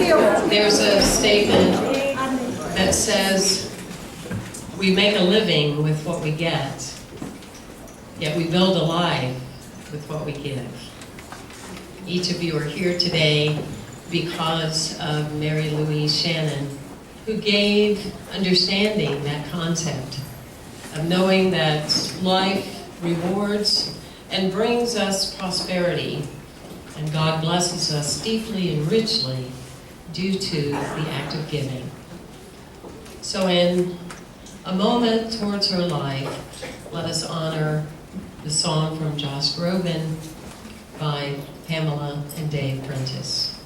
There's a statement that says, we make a living with what we get, yet we build a life with what we give. Each of you are here today because of Mary Louise Shannon, who gave understanding that concept of knowing that life rewards and brings us prosperity, and God blesses us deeply and richly due to the act of giving. So in a moment towards her life, let us honor the song from Josh Groban by Pamela and Dave Prentice.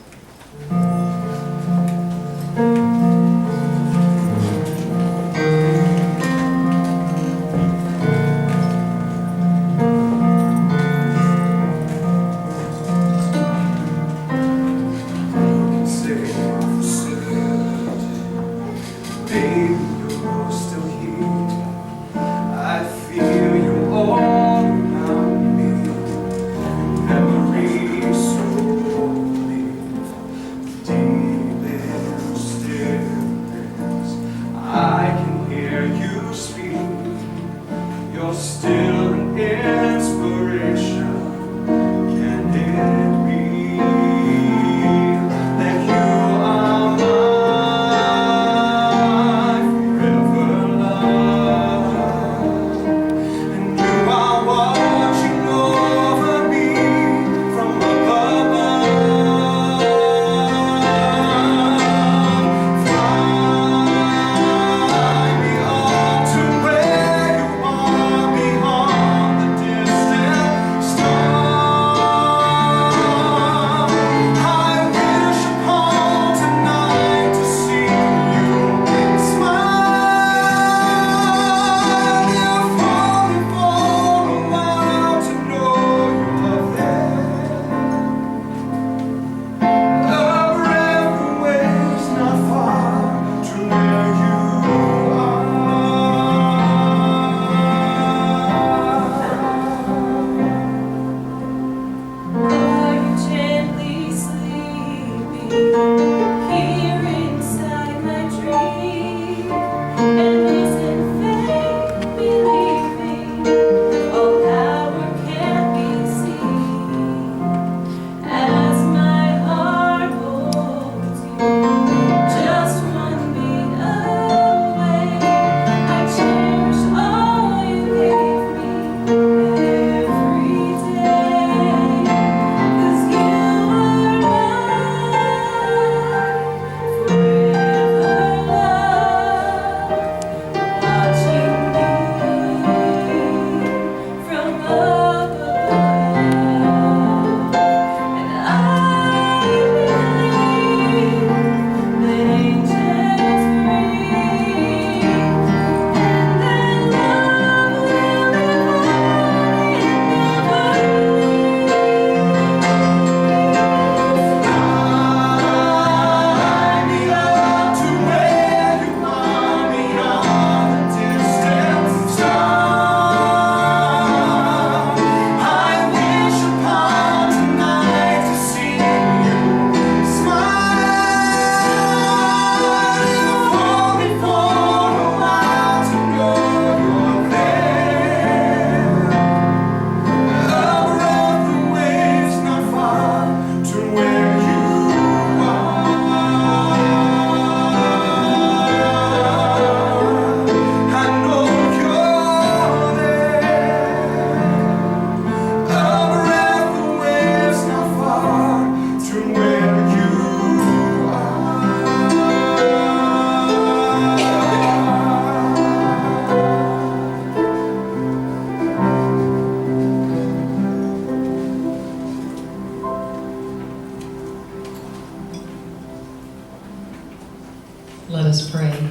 Let us pray.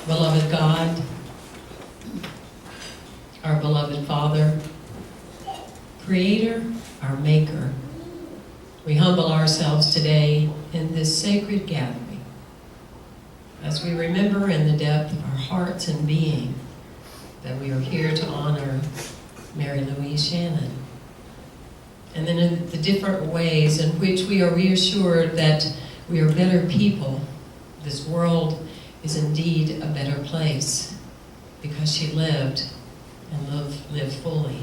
Beloved God, our beloved Father, Creator, our Maker, we humble ourselves today in this sacred gathering as we remember in the depth of our hearts and being that we are here to honor Mary Louise Shannon. And then in the different ways in which we are reassured that We are better people. This world is indeed a better place because she lived and lived fully.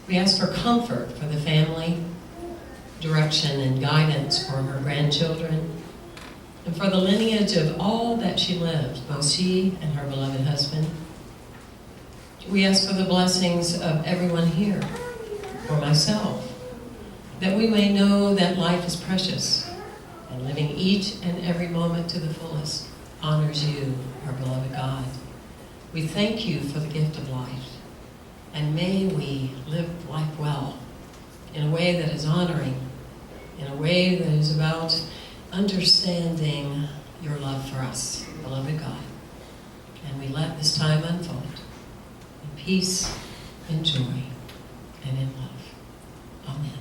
We ask for comfort for the family, direction and guidance for her grandchildren, and for the lineage of all that she lived, both she and her beloved husband. We ask for the blessings of everyone here, for myself, that we may know that life is precious, and living each and every moment to the fullest honors you, our beloved God. We thank you for the gift of life, and may we live life well, in a way that is honoring, in a way that is about understanding your love for us, beloved God. And we let this time unfold in peace, in joy, and in love. Amen.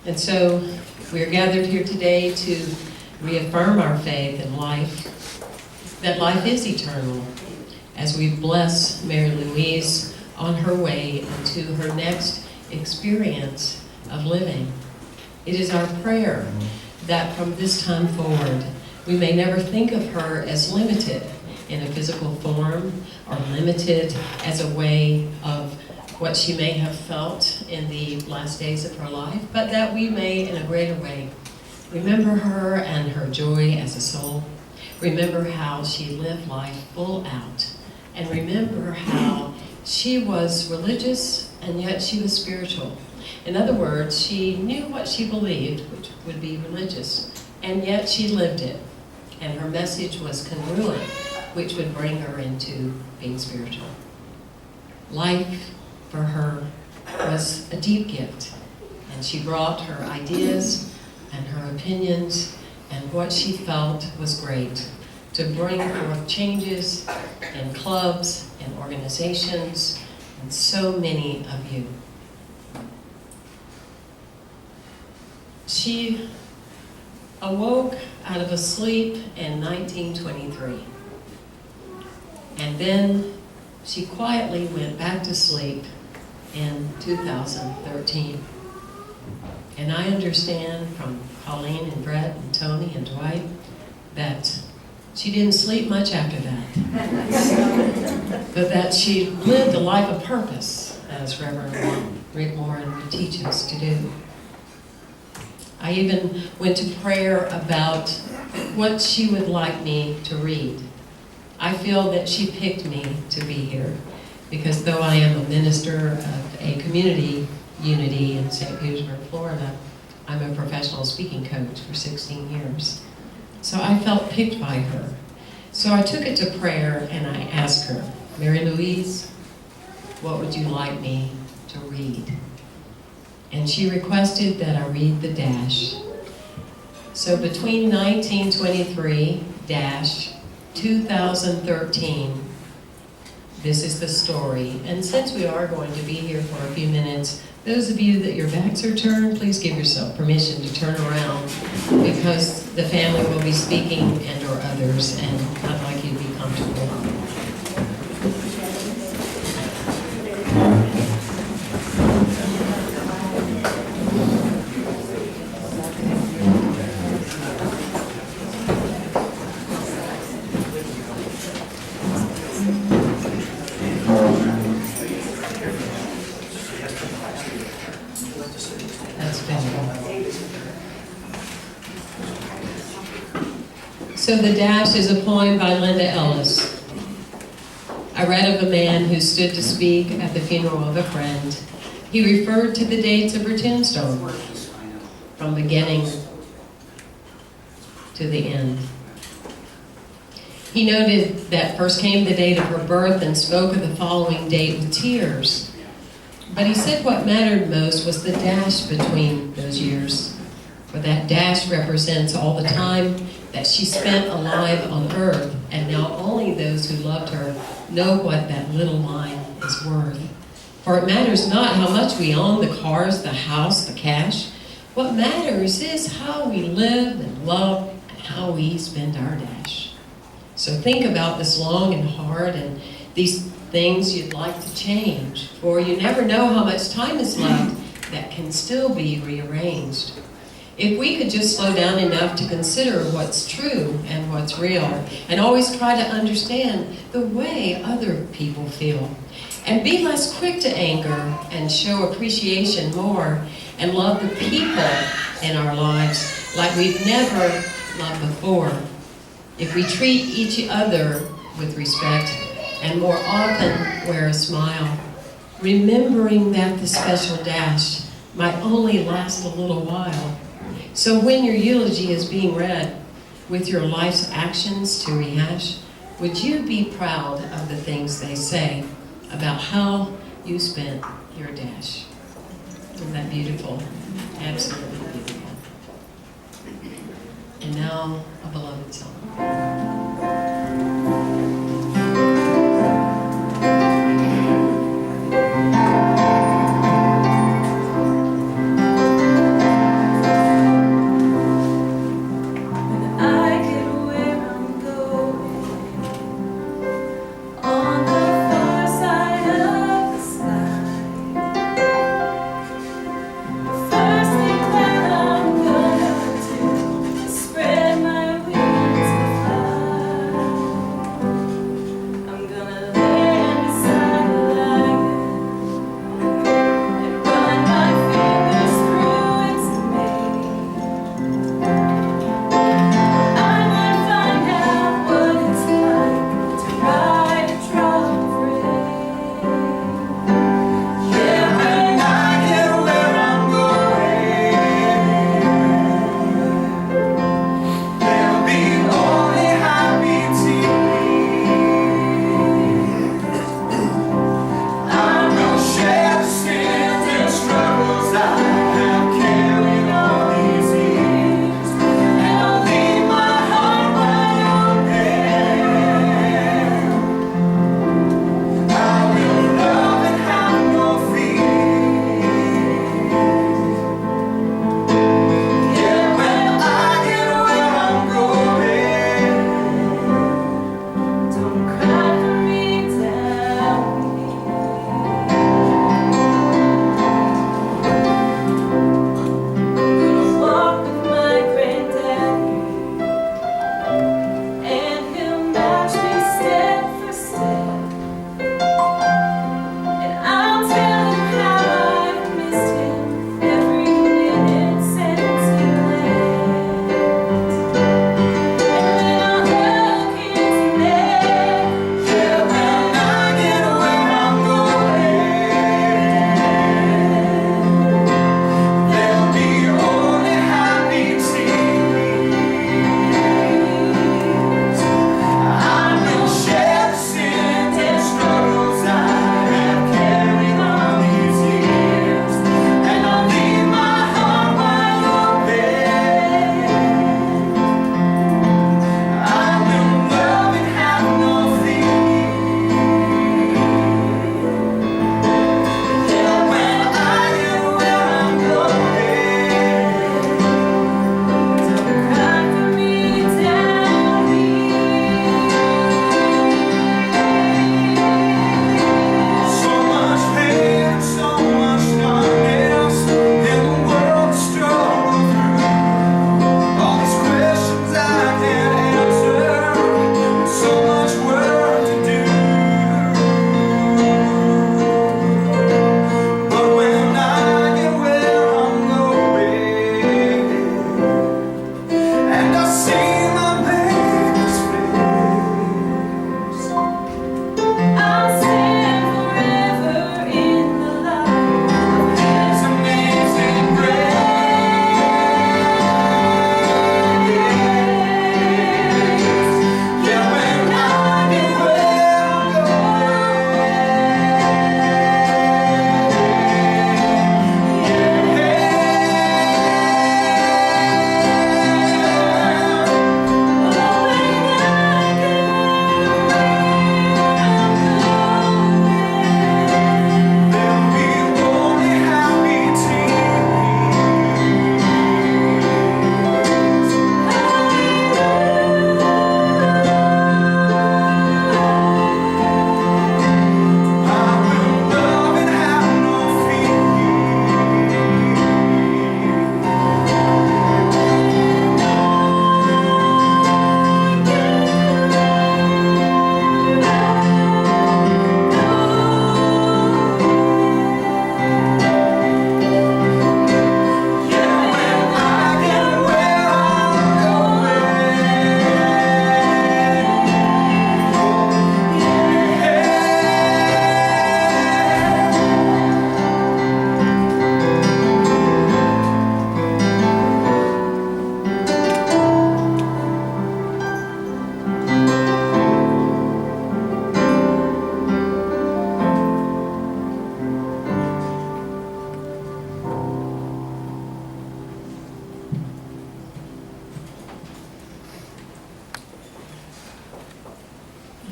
And so we are gathered here today to reaffirm our faith in life, that life is eternal, as we bless Mary Louise on her way into her next experience of living. It is our prayer that from this time forward, we may never think of her as limited in a physical form or limited as a way of what she may have felt in the last days of her life, but that we may, in a greater way, remember her and her joy as a soul, remember how she lived life full out, and remember how she was religious and yet she was spiritual. In other words, she knew what she believed, which would be religious, and yet she lived it. And her message was congruent, which would bring her into being spiritual. Life for her was a deep gift, and she brought her ideas and her opinions and what she felt was great to bring forth changes in clubs and organizations and so many of you. She awoke out of a sleep in 1923, and then she quietly went back to sleep in 2013. And I understand from Colleen and Brett and Tony and Dwight that she didn't sleep much after that, but that she lived a life of purpose, as Reverend Rick Warren would teach us to do. I even went to prayer about what she would like me to read. I feel that she picked me to be here because though I am a minister of a community unity in St. Petersburg, Florida, I'm a professional speaking coach for 16 years. So I felt picked by her. So I took it to prayer and I asked her, Mary Louise, what would you like me to read? And she requested that I read the dash. So between 1923-2013, this is the story. And since we are going to be here for a few minutes, those of you that your backs are turned, please give yourself permission to turn around because the family will be speaking and or others, and I'd like you to be comfortable. So the dash is a poem by Linda Ellis. I read of a man who stood to speak at the funeral of a friend. He referred to the dates of her tombstone, from beginning to the end. He noted that first came the date of her birth and spoke of the following date with tears. But he said what mattered most was the dash between those years, for that dash represents all the time that she spent alive on earth, and now only those who loved her know what that little line is worth. For it matters not how much we own, the cars, the house, the cash. What matters is how we live and love and how we spend our dash. So think about this long and hard and these things you'd like to change, for you never know how much time is left that can still be rearranged. If we could just slow down enough to consider what's true and what's real, and always try to understand the way other people feel, and be less quick to anger and show appreciation more, and love the people in our lives like we've never loved before. If we treat each other with respect and more often wear a smile, remembering that the special dash might only last a little while. So when your eulogy is being read with your life's actions to rehash, would you be proud of the things they say about how you spent your dash? Isn't that beautiful? Absolutely beautiful. And now, a beloved song. Spread my wings and fly.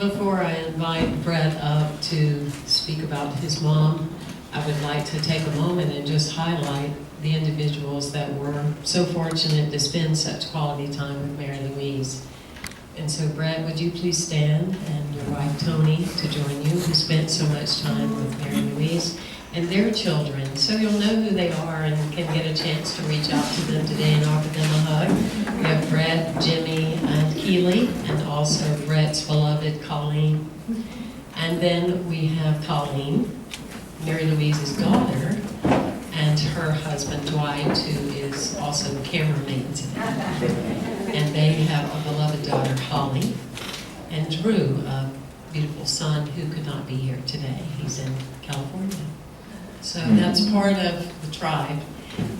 before I invite Brett up to speak about his mom, I would like to take a moment and just highlight the individuals that were so fortunate to spend such quality time with Mary Louise. And so Brett, would you please stand, and your wife Tony to join you, who spent so much time with Mary Louise, and their children, so you'll know who they are and can get a chance to reach out to them today and offer them a hug. We have Brett, Jimmy, and Keely, and also Brett's beloved Colleen. And then we have Colleen, Mary Louise's daughter, and her husband Dwight, who is also the cameraman today. And they have a beloved daughter, Holly, and Drew, a beautiful son who could not be here today. He's in California. So that's part of the tribe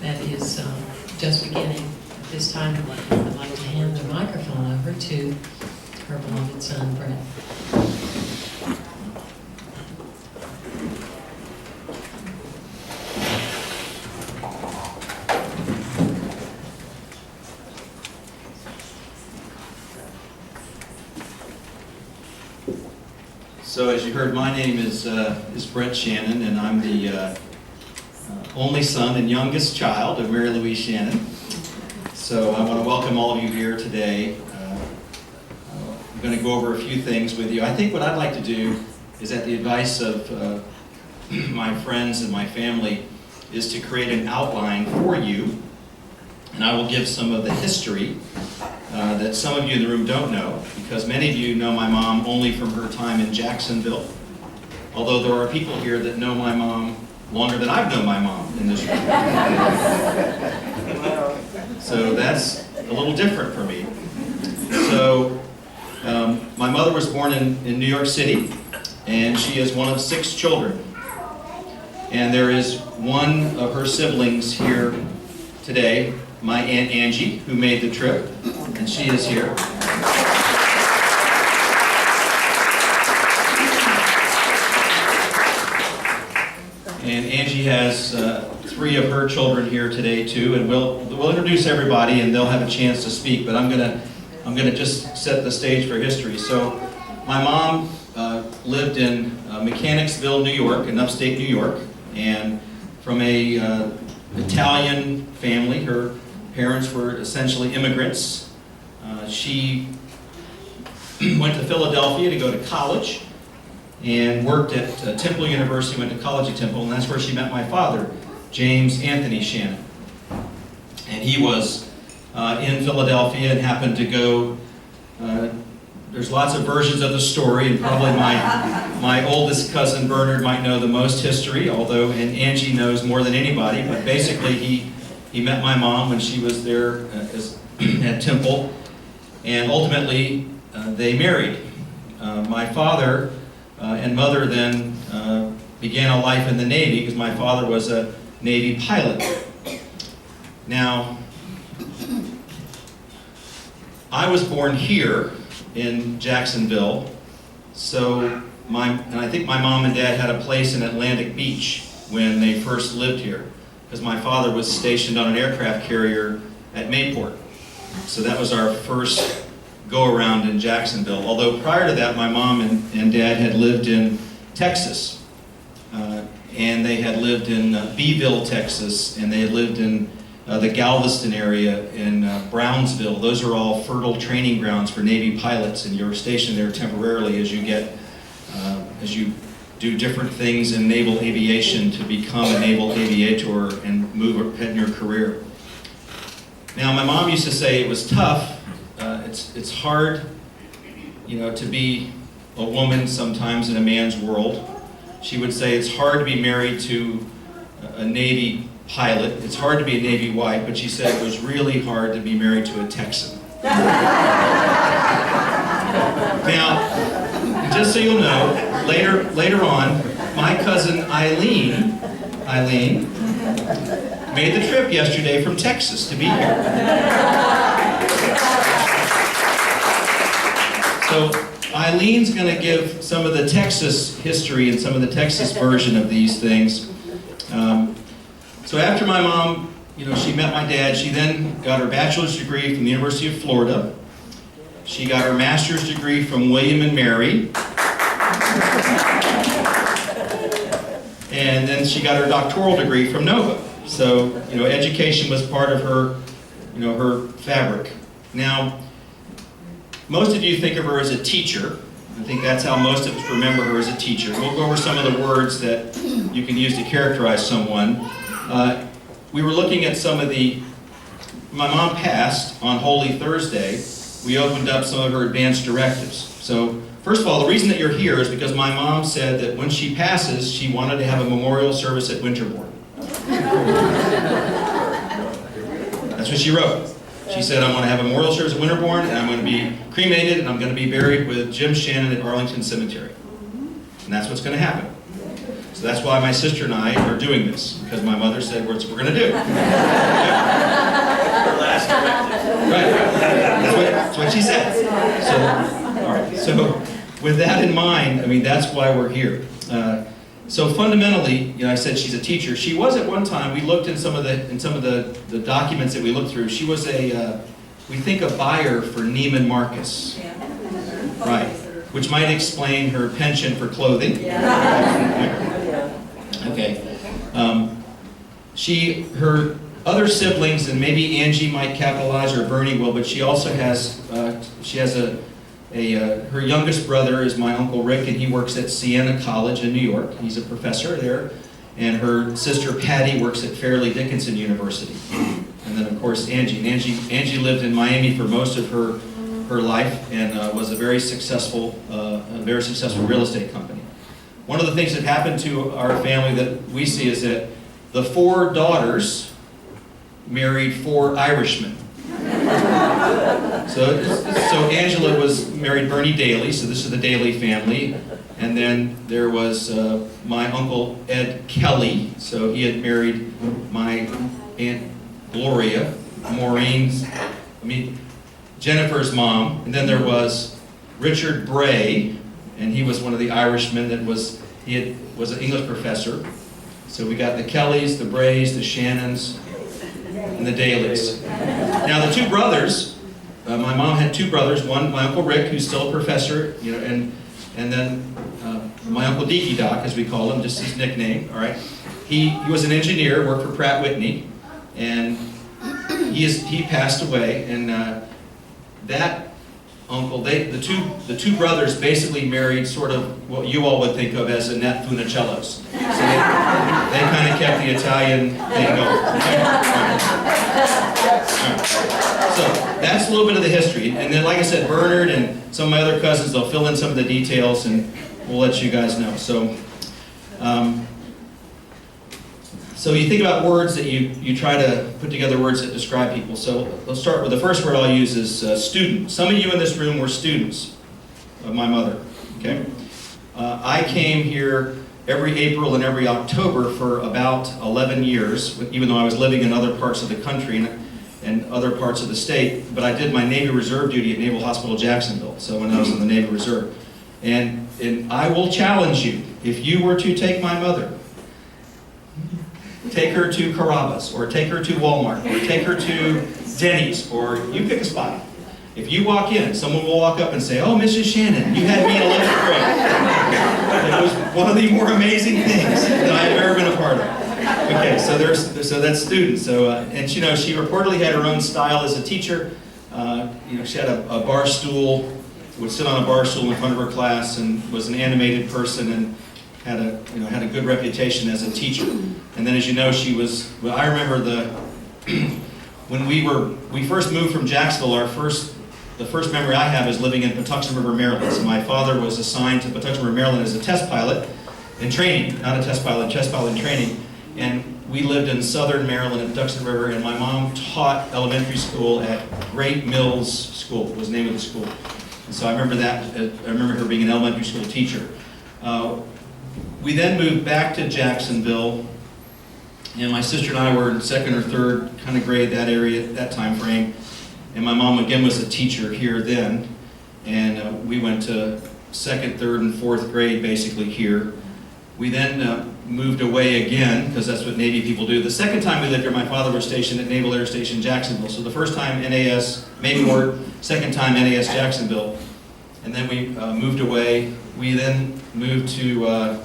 that is just beginning. At this time, I'd like to hand the microphone over to her beloved son, Brett. So as you heard, my name is Brett Shannon, and I'm the only son and youngest child of Mary Louise Shannon. So I want to welcome all of you here today. I'm going to go over a few things with you. I think what I'd like to do is, at the advice of my friends and my family, is to create an outline for you, and I will give some of the history that some of you in the room don't know, because many of you know my mom only from her time in Jacksonville, although there are people here that know my mom longer than I've known my mom in this room. So that's a little different for me. So my mother was born in New York City, and she is one of 6 children. And there is one of her siblings here today, my Aunt Angie, who made the trip, and she is here. And Angie has 3 of her children here today too, and we'll introduce everybody, and they'll have a chance to speak. But I'm gonna just set the stage for history. So, my mom lived in Mechanicsville, New York, in upstate New York, and from a Italian family. Her parents were essentially immigrants. She went to Philadelphia to go to college and worked at Temple University, went to college at Temple, and that's where she met my father, James Anthony Shannon. And he was in Philadelphia and happened to go, there's lots of versions of the story, and probably my oldest cousin Bernard might know the most history, although, and Angie knows more than anybody, but basically he met my mom when she was there at Temple, and ultimately they married. My father and mother then began a life in the Navy, because my father was a Navy pilot. Now, I was born here in Jacksonville, and I think my mom and dad had a place in Atlantic Beach when they first lived here, because my father was stationed on an aircraft carrier at Mayport. So that was our first go-around in Jacksonville. Although prior to that, my mom and dad had lived in Texas. And they had lived in Beeville, Texas, and they had lived in the Galveston area in Brownsville. Those are all fertile training grounds for Navy pilots, and you're stationed there temporarily as you do different things in naval aviation to become a naval aviator and move ahead in your career. Now, my mom used to say it was tough. It's hard, to be a woman sometimes in a man's world. She would say it's hard to be married to a Navy pilot. It's hard to be a Navy wife, but she said it was really hard to be married to a Texan. Now, just so you'll know, later on, my cousin Eileen made the trip yesterday from Texas to be here. So Eileen's going to give some of the Texas history and some of the Texas version of these things. So after my mom, she met my dad, she then got her bachelor's degree from the University of Florida. She got her master's degree from William and Mary. And then she got her doctoral degree from Nova. So, education was part of her, her fabric. Now, most of you think of her as a teacher. I think that's how most of us remember her as a teacher. We'll go over some of the words that you can use to characterize someone. We were looking at some of my mom passed on Holy Thursday. We opened up some of her advanced directives. So, first of all, the reason that you're here is because my mom said that when she passes, she wanted to have a memorial service at Winterborn. That's what she wrote. She said, I want to have a memorial service at Winterborn, and I'm going to be cremated, and I'm going to be buried with Jim Shannon at Arlington Cemetery. And that's what's going to happen. So that's why my sister and I are doing this, because my mother said, that's what we're going to do. Last directive. Right. That's what she said. So, all right. So with that in mind, that's why we're here. So fundamentally, I said she's a teacher. She was at one time. We looked in some of the documents that we looked through. She was we think a buyer for Neiman Marcus, right? Which might explain her penchant for clothing. Okay. Her other siblings, and maybe Angie might capitalize or Bernie will, but she also has her youngest brother is my Uncle Rick, and he works at Siena College in New York. He's a professor there. And her sister Patty works at Fairleigh Dickinson University. And then, of course, Angie. And Angie lived in Miami for most of her life and was a very successful real estate company. One of the things that happened to our family that we see is that the 4 daughters married 4 Irishmen. So Angela married Bernie Daly, so this is the Daly family. And then there was my Uncle Ed Kelly, so he had married my Aunt Gloria, Jennifer's mom. And then there was Richard Bray, and he was one of the Irishmen that was an English professor. So we got the Kellys, the Brays, the Shannons, and the Dalys. Now the 2 brothers, my mom had 2 brothers. One, my Uncle Rick, who's still a professor, and then my Uncle Deaky Doc, as we call him, just his nickname. All right, he was an engineer, worked for Pratt Whitney, and he passed away. And that uncle, the two brothers basically married sort of what you all would think of as Annette Funicellos. So they kind of kept the Italian thing going. So that's a little bit of the history. And then, like I said, Bernard and some of my other cousins, they'll fill in some of the details, and we'll let you guys know. So you think about words that you try to put together words that describe people. So let's start with the first word I'll use is student. Some of you in this room were students of my mother. Okay, I came here every April and every October for about 11 years, even though I was living in other parts of the country and other parts of the state. But I did my Navy Reserve duty at Naval Hospital Jacksonville. So when I was in the Navy Reserve, and I will challenge you, if you were to take my mother, take her to Carrabba's, or take her to Walmart, or take her to Denny's, or you pick a spot. If you walk in, someone will walk up and say, "Oh, Mrs. Shannon, you had me in 11th grade." It was one of the more amazing things that I have ever been a part of. Okay, so that's students. So and she reportedly had her own style as a teacher. She had a bar stool, would sit on a bar stool in front of her class, and was an animated person, and had a good reputation as a teacher. And then, as you know, she was. Well, I remember when we first moved from Jacksonville. The first memory I have is living in Patuxent River, Maryland. So my father was assigned to Patuxent River, Maryland as a test pilot in training, not a test pilot in training. And we lived in southern Maryland at Patuxent River, and my mom taught elementary school at Great Mills School, was the name of the school. And so I remember that. I remember her being an elementary school teacher. We then moved back to Jacksonville, and my sister and I were in 2nd or 3rd kind of grade, that area, that time frame. And my mom again was a teacher here then, and we went to 2nd, 3rd, and 4th grade basically here. We then moved away again, because that's what Navy people do. The second time we lived here, my father was stationed at Naval Air Station Jacksonville. So the first time NAS Mayport, second time NAS Jacksonville. And then we moved away. We then moved to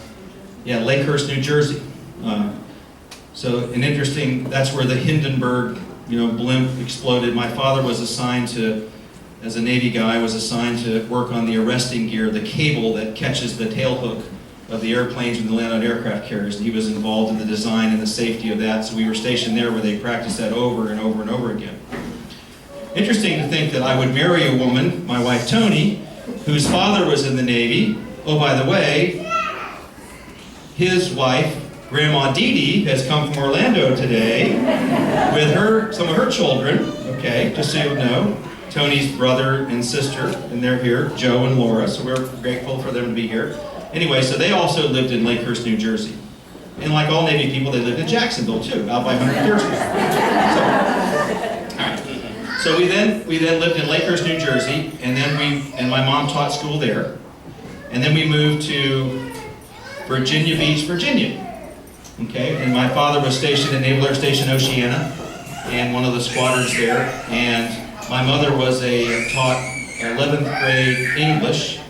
Lakehurst, New Jersey. So an interesting, that's where the Hindenburg blimp exploded. My father was assigned to, as a Navy guy, was assigned to work on the arresting gear, the cable that catches the tail hook of the airplanes when they land on aircraft carriers. And he was involved in the design and the safety of that. So we were stationed there where they practiced that over and over and over again. Interesting to think that I would marry a woman, my wife Toni, whose father was in the Navy. Oh, by the way, his wife, Grandma Dee Dee, has come from Orlando today with some of her children, okay, just so you know. Tony's brother and sister, and they're here, Joe and Laura, so we're grateful for them to be here. Anyway, so they also lived in Lakehurst, New Jersey. And like all Navy people, they lived in Jacksonville too, out by 100 years ago. So we then lived in Lakehurst, New Jersey, and my mom taught school there. And then we moved to Virginia Beach, Virginia. Okay, and my father was stationed at Naval Air Station Oceana, and one of the squadrons there. And my mother taught 11th grade English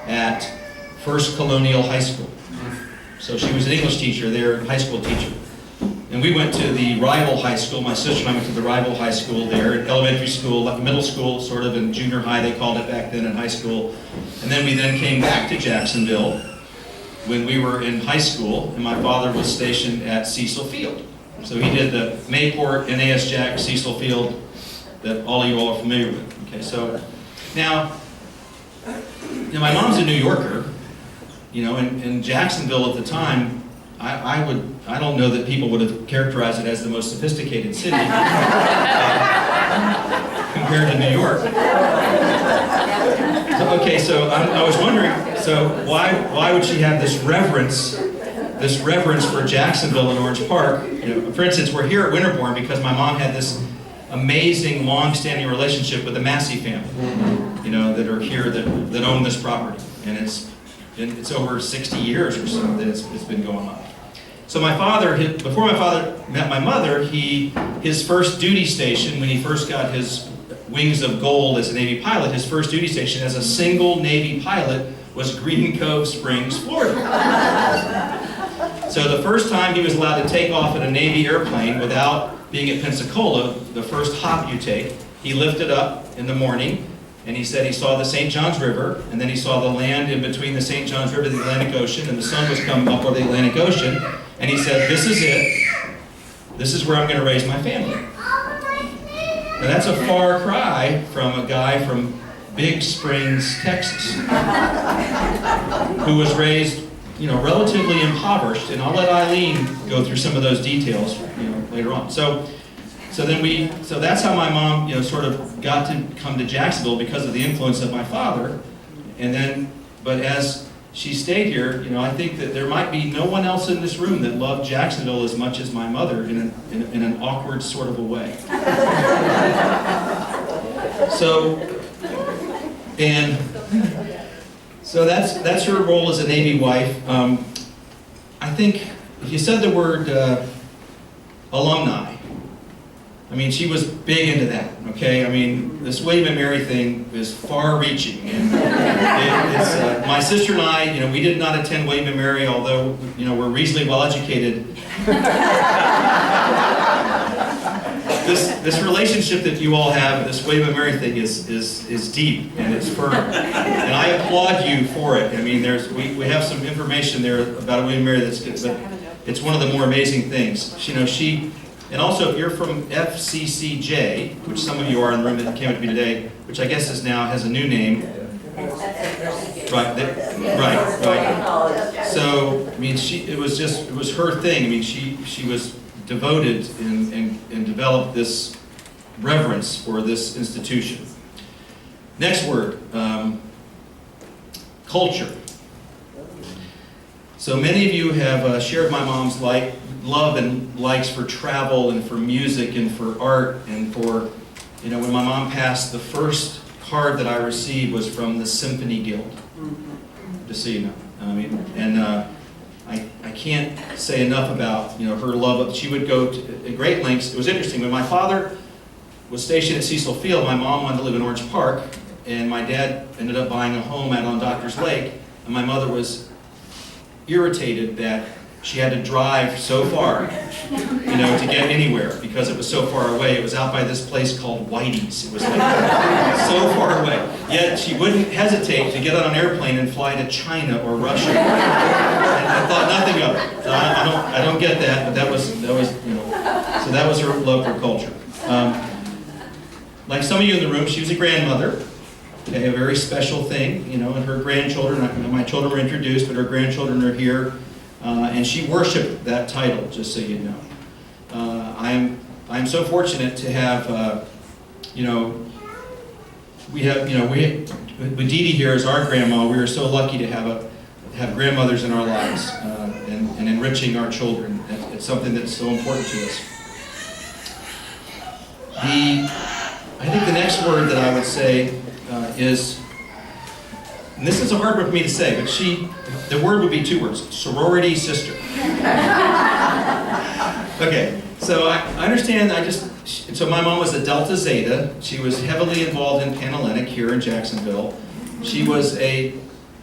at First Colonial High School. So she was an English teacher there, high school teacher. And we went to the rival high school. My sister and I went to the rival high school there, elementary school, middle school, sort of, and junior high, they called it back then, in high school. And then we came back to Jacksonville when we were in high school, and my father was stationed at Cecil Field. So he did the Mayport, NAS Jack, Cecil Field, that all of you all are familiar with. Okay, so now my mom's a New Yorker, in Jacksonville at the time, I don't know that people would have characterized it as the most sophisticated city compared to New York. So I was wondering, so why would she have this reverence for Jacksonville and Orange Park? For instance, we're here at Winterbourne because my mom had this amazing, long-standing relationship with the Massey family, that are here that own this property, and it's over 60 years or so that it's been going on. So before my father met my mother, his first duty station, when he first got his wings of gold as a Navy pilot, his first duty station as a single Navy pilot was Green Cove Springs, Florida. So the first time he was allowed to take off in a Navy airplane without being at Pensacola, the first hop you take, he lifted up in the morning, and he said he saw the St. Johns River, and then he saw the land in between the St. Johns River and the Atlantic Ocean, and the sun was coming up over the Atlantic Ocean, and he said, "This is it. This is where I'm going to raise my family." Now that's a far cry from a guy from Big Springs, Texas, who was raised, relatively impoverished, and I'll let Eileen go through some of those details, later on. So that's how my mom, sort of got to come to Jacksonville because of the influence of my father. But as she stayed here, I think that there might be no one else in this room that loved Jacksonville as much as my mother in an awkward sort of a way. So that's her role as a Navy wife. I think if you said the word alumni, she was big into that, okay? This William and Mary thing is far-reaching. And my sister and I, we did not attend William and Mary, although, we're reasonably well-educated. This relationship that you all have, this William and Mary thing, is deep and it's firm. And I applaud you for it. We have some information there about William and Mary that's good, but it's one of the more amazing things. And also, if you're from FCCJ, which some of you are in the room that came up to me today, which I guess has a new name. Right. So, it was her thing. She was devoted and developed this reverence for this institution. Next word, culture. So many of you have shared my mom's love and likes for travel and for music and for art and for, when my mom passed, the first card that I received was from the Symphony Guild, just so you know. I can't say enough about, you know, her love of, she would go to great lengths. It was interesting, when my father was stationed at Cecil Field, my mom wanted to live in Orange Park, and my dad ended up buying a home out on Doctor's Lake, and my mother was irritated that she had to drive so far, you know, to get anywhere because it was so far away. It was out by this place called Whitey's. It was like so far away. Yet she wouldn't hesitate to get on an airplane and fly to China or Russia. And I thought nothing of it. So I don't get that, but that was you know, so that was her love for culture. Like some of you in the room, she was a grandmother. Okay, a very special thing, you know, and her grandchildren, my children were introduced, but her grandchildren are here. And she worshiped that title, just so you know. I'm so fortunate to have, you know, with Dee Dee here as our grandma, we are so lucky to have grandmothers in our lives and enriching our children. It's something that's so important to us. I think the next word that I would say is, and this is a hard one for me to say, but the word would be two words: sorority sister. Okay, so I understand, so my mom was a Delta Zeta. She was heavily involved in Panhellenic here in Jacksonville. She was a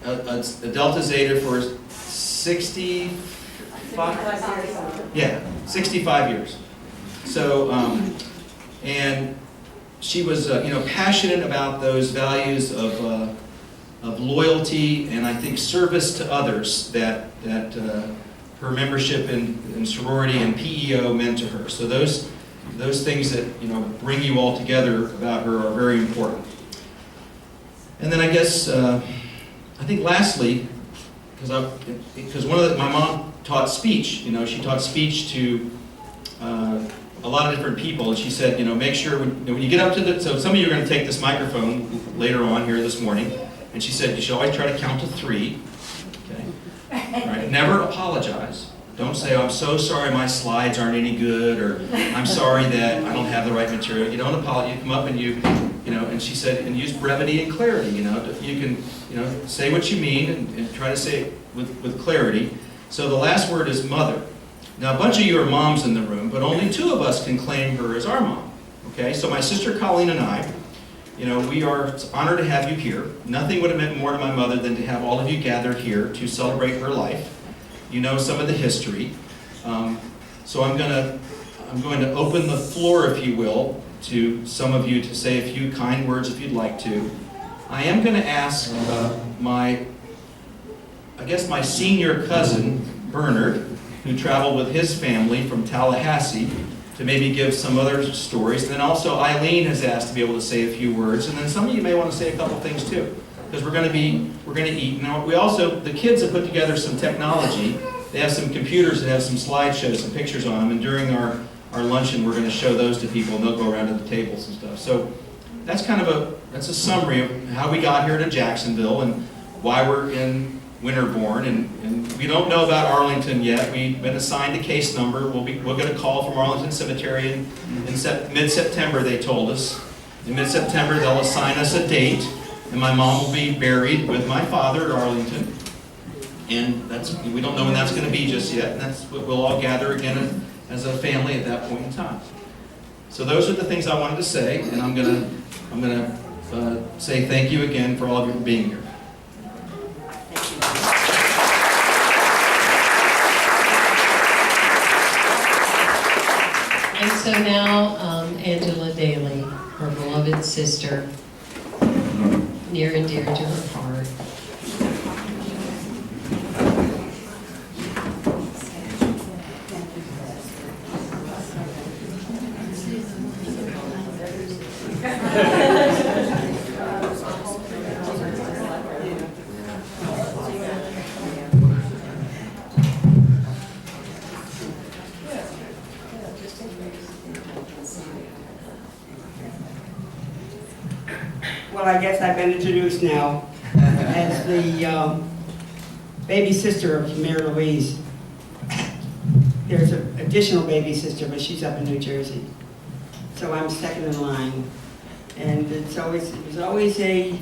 Delta Zeta for 65 years. So, and she was, you know, passionate about those values of loyalty and I think service to others that her membership in sorority and PEO meant to her. So those things that, you know, bring you all together about her are very important. And then I guess I think lastly, because my mom taught speech. You know, she taught speech to a lot of different people, and she said, you know, make sure when you get up to so some of you are going to take this microphone later on here this morning. And she said, you should always try to count to 3. Okay? All right? Never apologize. Don't say, oh, I'm so sorry my slides aren't any good, or I'm sorry that I don't have the right material. You don't apologize. You come up and you know, and she said, and use brevity and clarity. You know, you can, you know, say what you mean and try to say it with clarity. So the last word is mother. Now, a bunch of you are moms in the room, but only 2 of us can claim her as our mom. Okay? So my sister Colleen and I, you know, we are honored to have you here. Nothing would have meant more to my mother than to have all of you gather here to celebrate her life. You know some of the history. So I'm going to open the floor, if you will, to some of you to say a few kind words if you'd like to. I am going to ask my senior cousin, Bernard, who traveled with his family from Tallahassee, to maybe give some other stories. And then also Eileen has asked to be able to say a few words. And then some of you may want to say a couple things too, because we're going to eat. Now the kids have put together some technology. They have some computers that have some slideshows, some pictures on them. And during our luncheon, we're going to show those to people, and they'll go around to the tables and stuff. So that's that's a summary of how we got here to Jacksonville and why we're in Winterbourne, and we don't know about Arlington yet. We've been assigned a case number. We'll get a call from Arlington Cemetery in mid-September, they told us. In mid-September, they'll assign us a date, and my mom will be buried with my father at Arlington. And we don't know when that's going to be just yet, and that's what we'll all gather again as a family at that point in time. So those are the things I wanted to say, and I'm gonna say thank you again for all of you for being here. And so now, Angela Daly, her beloved sister, near and dear to her heart. Well, I guess I've been introduced now as the baby sister of Mayor Louise. There's an additional baby sister, but she's up in New Jersey. So I'm second in line. And it was always a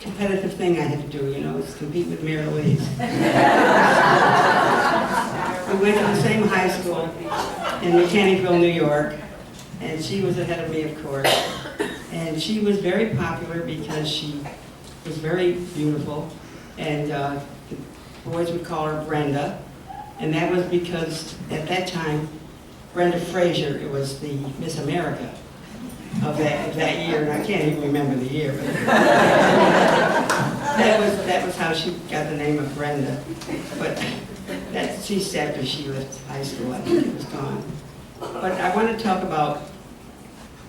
competitive thing I had to do, you know, is compete with Mary Louise. We went to the same high school in Mechanicville, New York, and she was ahead of me, of course. And she was very popular because she was very beautiful, and the boys would call her Brenda, and that was because at that time, Brenda Fraser, it was the Miss America of that year, and I can't even remember the year, but that was how she got the name of Brenda. But that ceased after she left high school. I think it was gone. But I want to talk about,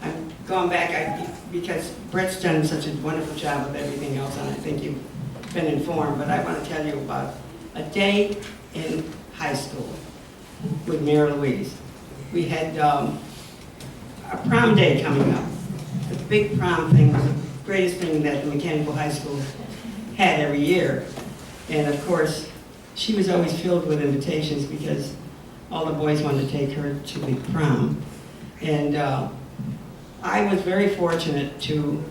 I'm going back because Brett's done such a wonderful job with everything else, and I think you've been informed, but I want to tell you about a day in high school with Mary Louise. We had a prom day coming up. The big prom thing was the greatest thing that Mechanical High School had every year. And of course, she was always filled with invitations because all the boys wanted to take her to the prom. And I was very fortunate to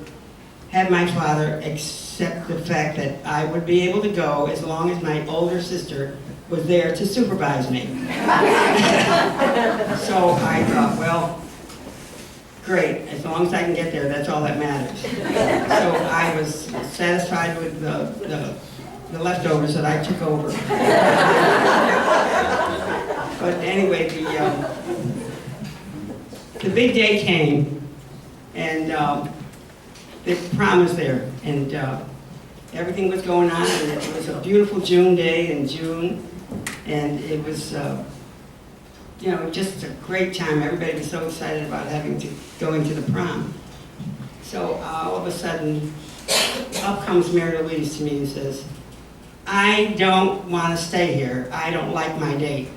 have my father accept the fact that I would be able to go as long as my older sister was there to supervise me. So I thought, well, great, as long as I can get there, that's all that matters. So I was satisfied with the leftovers that I took over. But anyway, the big day came, and the prom was there, and everything was going on, and it was a beautiful June day in June, and it was, you know, just a great time. Everybody was so excited about going to the prom. So all of a sudden, up comes Mary Louise to me and says, "I don't want to stay here. I don't like my date."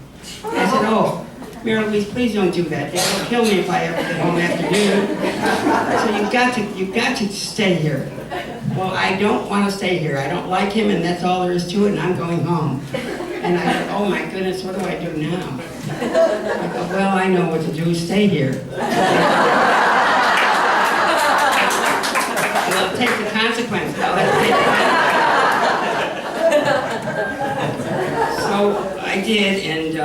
I said, "Oh, Mary Louise, please don't do that. It'll kill me if I ever get home after dinner. So you've got to stay here." "Well, I don't want to stay here. I don't like him, and that's all there is to it, and I'm going home." And I said, "Oh my goodness, what do I do now?" I go, "Well, I know what to do. Stay here. And I'll take the consequences. I'll have to take the consequences." So I did, and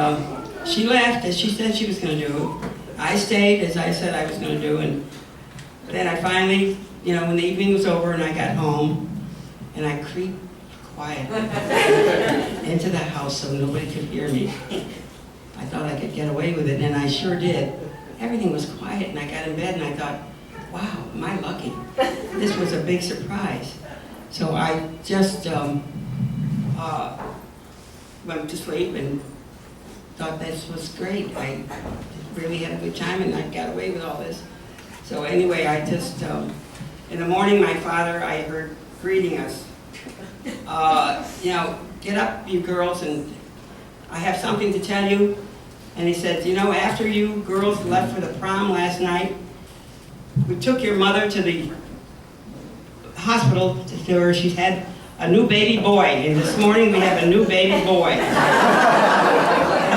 she left as she said she was going to do. I stayed as I said I was going to do, and then I finally, you know, when the evening was over and I got home, and I creeped quietly into the house so nobody could hear me. I thought I could get away with it, and I sure did. Everything was quiet, and I got in bed, and I thought, wow, am I lucky? This was a big surprise. So I just went to sleep and thought this was great. I really had a good time, and I got away with all this. So anyway, I just, in the morning, my father, I heard greeting us. You know, "Get up, you girls, and I have something to tell you." And he said, "You know, after you girls left for the prom last night, we took your mother to the hospital where she had a new baby boy, and this morning we have a new baby boy." And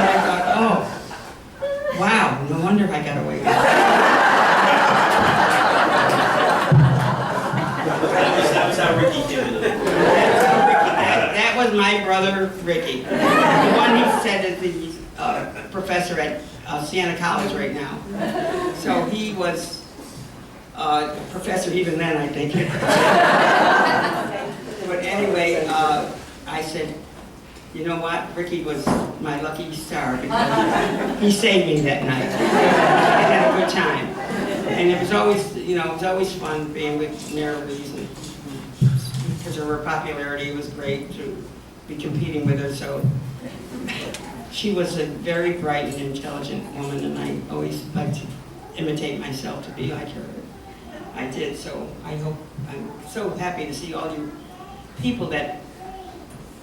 I thought, oh, wow, no wonder I got away with it. That was how Ricky came into it. That was my brother, Ricky. The one he said is the professor at Siena College right now. So he was a professor even then, I think. But anyway, I said, you know what? Ricky was my lucky star because he saved me that night. I had a good time. And it was always, you know, it was always fun being with Mary Louise, and because of her popularity, it was great to be competing with her. So she was a very bright and intelligent woman, and I always liked to imitate myself to be like her. I did, so I'm so happy to see all you people that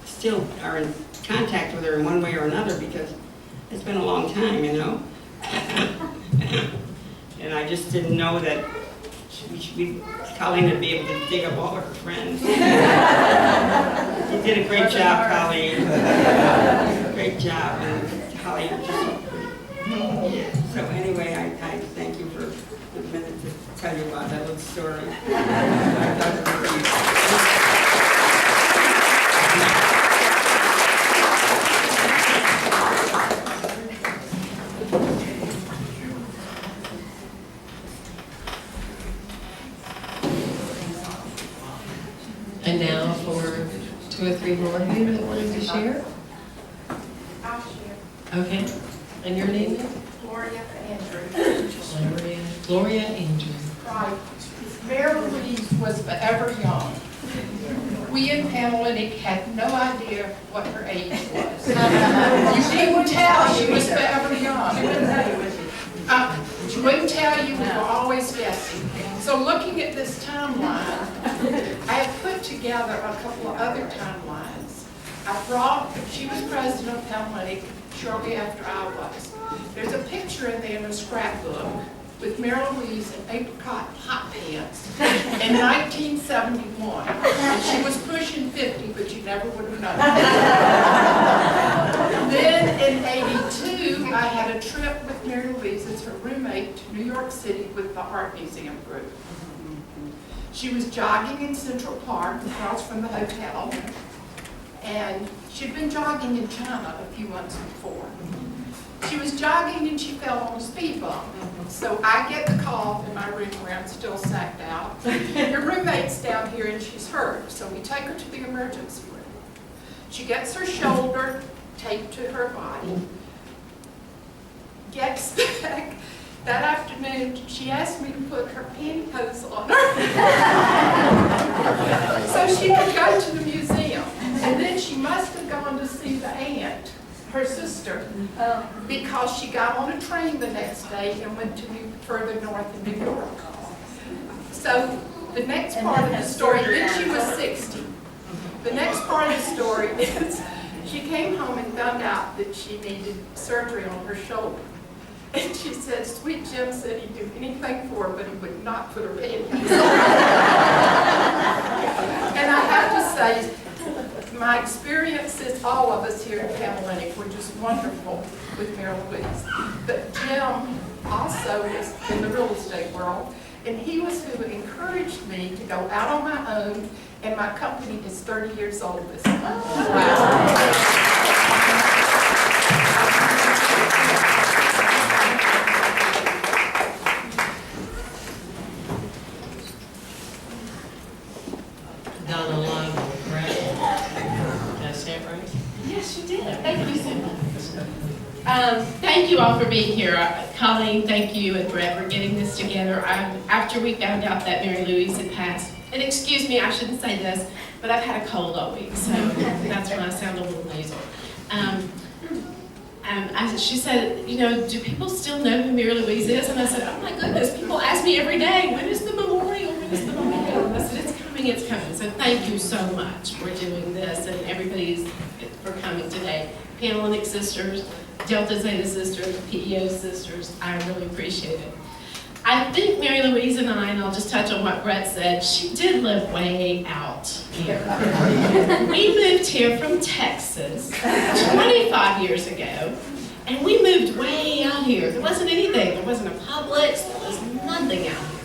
still are in contact with her in one way or another, because it's been a long time, you know. And I just didn't know that Colleen would be able to dig up all her friends. You did a great job, Colleen. Great job, and Colleen was just so pretty. Yeah. So anyway, I thank you for the minute to tell you about that little story. I thought it would be open now for 2 or 3 more of you that wanted to share. I'll share. Okay, and your name is? Gloria Andrews. Gloria Andrews. Right. Mary Louise was forever young. We in Panhellenic had no idea what her age was. She would tell she was forever young. She wouldn't tell you, we were always guessing. So looking at this timeline, I have put together a couple of other timelines. She was president of Panhellenic shortly after I was. There's a picture in there in a scrapbook with Mary Louise in apricot hot pants in 1971. And she was pushing 50, but you never would have known. Then in 82, I had a trip with Mary Louise as her roommate to New York City with the Art Museum group. She was jogging in Central Park across from the hotel, and she'd been jogging in China a few months before. She was jogging and she fell on a speed bump. So I get the call in my room where I'm still sacked out. Your roommate's down here and she's hurt. So we take her to the emergency room. She gets her shoulder taped to her body. Gets back. That afternoon, she asked me to put her pantyhose on her so she could go to the museum. And then she must have gone to see the aunt, her sister, because she got on a train the next day and went to further north in New York. So the next part of the story, then she was 60. The next part of the story is she came home and found out that she needed surgery on her shoulder. And she said, sweet Jim said he'd do anything for her, but he would not put her panties on. And I have to say, my experiences, all of us here at Panhellenic, were just wonderful with Mary Louise. But Jim also was in the real estate world, and he was who encouraged me to go out on my own, and my company is 30 years old this month. Wow. Thank you all for being here. Colleen, thank you, and Brett for getting this together. After we found out that Mary Louise had passed, and excuse me, I shouldn't say this, but I've had a cold all week, so that's when I sound a little nasal. She said, you know, do people still know who Mary Louise is? And I said, oh my goodness, people ask me every day, when is the memorial? When is the memorial? And I said, it's coming, it's coming. So thank you so much for doing this, and everybody's for coming today. Panhellenic sisters, Delta Zeta sisters, PEO sisters, I really appreciate it. I think Mary Louise and I'll just touch on what Brett said, she did live way out here. We moved here from Texas 25 years ago, and we moved way out here. There wasn't anything. There wasn't a Publix. There was nothing out here.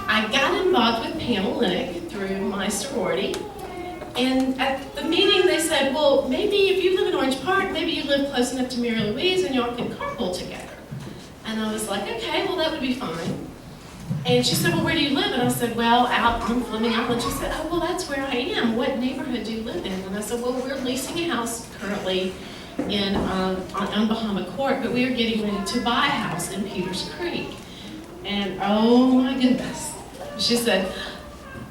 I got involved with Panhellenic through my sorority. And at the meeting, they said, well, maybe if you live in Orange Park, maybe you live close enough to Mary Louise and y'all can carpool together. And I was like, okay, well, that would be fine. And she said, well, where do you live? And I said, well, out on Fleming Island. She said, oh, well, that's where I am. What neighborhood do you live in? And I said, well, we're leasing a house currently on Bahama Court, but we are getting ready to buy a house in Peters Creek. And oh, my goodness. She said,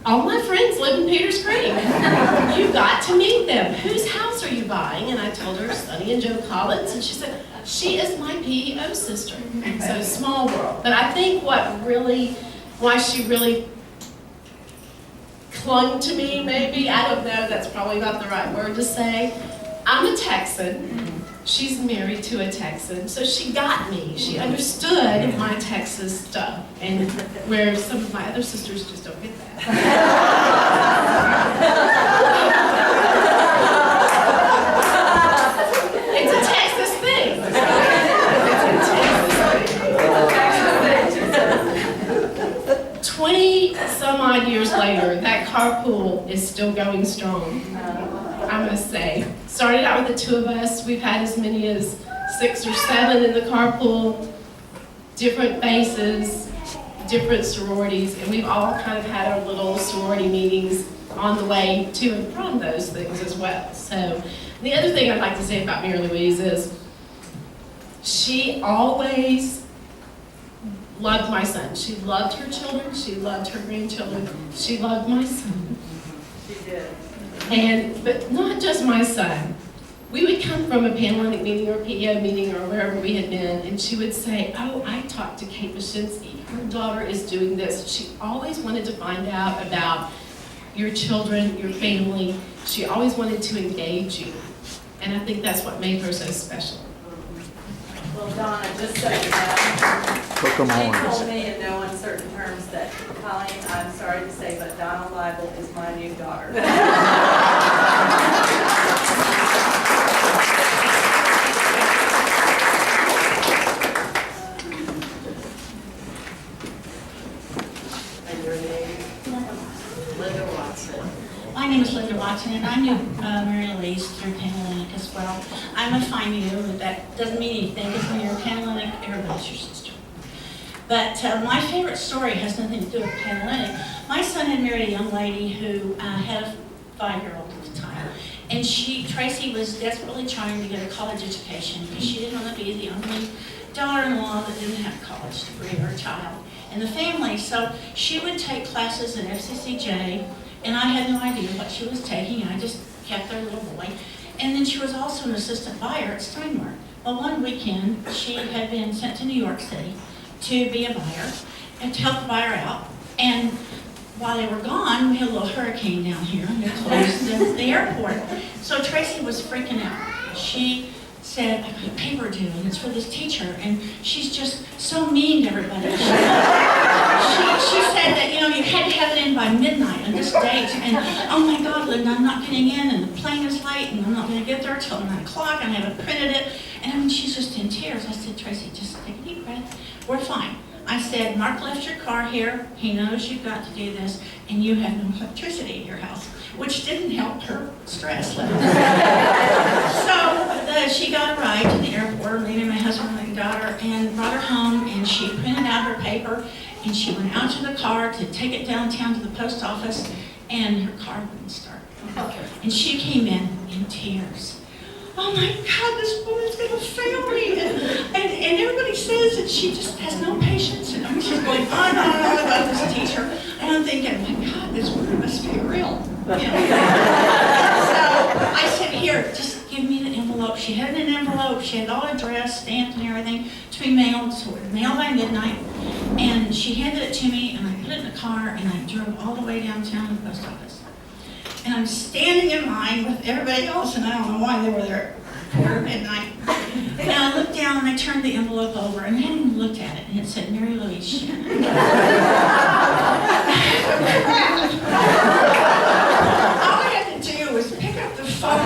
all my friends live in Peters Creek. You've got to meet them. Whose house are you buying? And I told her Sonny and Joe Collins, and she said, she is my PEO sister. So small world. But I think why she really clung to me, maybe, I don't know, that's probably not the right word to say. I'm a Texan. She's married to a Texan, so she got me. She understood my Texas stuff, and where some of my other sisters just don't get that. It's a Texas thing. It's a 20 some odd years later, that carpool is still going strong. I must say. Started out with the 2 of us. We've had as many as 6 or 7 in the carpool, different faces, different sororities, and we've all kind of had our little sorority meetings on the way to and from those things as well. So the other thing I'd like to say about Mary Louise is she always loved my son. She loved her children. She loved her grandchildren. She loved my son. She did. But not just my son. We would come from a Panhellenic meeting or PEO meeting or wherever we had been, and she would say, oh, I talked to Kate Mashinsky. Her daughter is doing this. She always wanted to find out about your children, your family. She always wanted to engage you. And I think that's what made her so special. Well, Donna, just so you know, Cook 'em she on. told me in no uncertain terms that, Colleen, I'm sorry to say, but Donna Lible is my new daughter. My name is Linda Watson, and I knew Mary Louise through Panhellenic as well. I'm a fine you, but that doesn't mean anything, because when you're Panhellenic, everybody's your sister. But my favorite story has nothing to do with Panhellenic. My son had married a young lady who had a 5-year-old at the time, and Tracy was desperately trying to get a college education because she didn't want to be the only daughter-in-law that didn't have a college degree for her child in the family. So she would take classes at FCCJ, and I had no idea what she was taking. I just kept their little boy. And then she was also an assistant buyer at Steinmart. Well, one weekend, she had been sent to New York City to be a buyer and to help the buyer out. And while they were gone, we had a little hurricane down here, and they closed the airport. So Tracy was freaking out. She said, I got a paper due, and it's for this teacher, and she's just so mean to everybody. She said that, you had to have it in by midnight on this date, and oh my God, Linda, I'm not getting in, and the plane is late, and I'm not going to get there till 9 o'clock, and I haven't printed it. And I mean, she's just in tears. I said, Tracy, just take a deep breath. We're fine. I said, Mark left your car here. He knows you've got to do this, and you have no electricity in your house, which didn't help her stress level. So she got a ride to the airport, leaving my husband and my daughter, and brought her home, and she printed out her paper, and she went out to the car to take it downtown to the post office, and her car wouldn't start. And she came in tears. Oh my God, this woman's gonna fail me. And everybody says that she just has no patience. And I'm just going on and on about this teacher. And I'm thinking, my God, this woman must be real. So I said, here, just give me the envelope. She had an envelope. She had all address, stamped and everything to be mailed. So it was mailed by midnight. And she handed it to me, and I put it in the car, and I drove all the way downtown to the post office. And I'm standing in line with everybody else, and I don't know why they were there at midnight. And I looked down, and I turned the envelope over, and I hadn't even looked at it, and it said, Mary Louise Shannon. All I had to do was pick up the phone,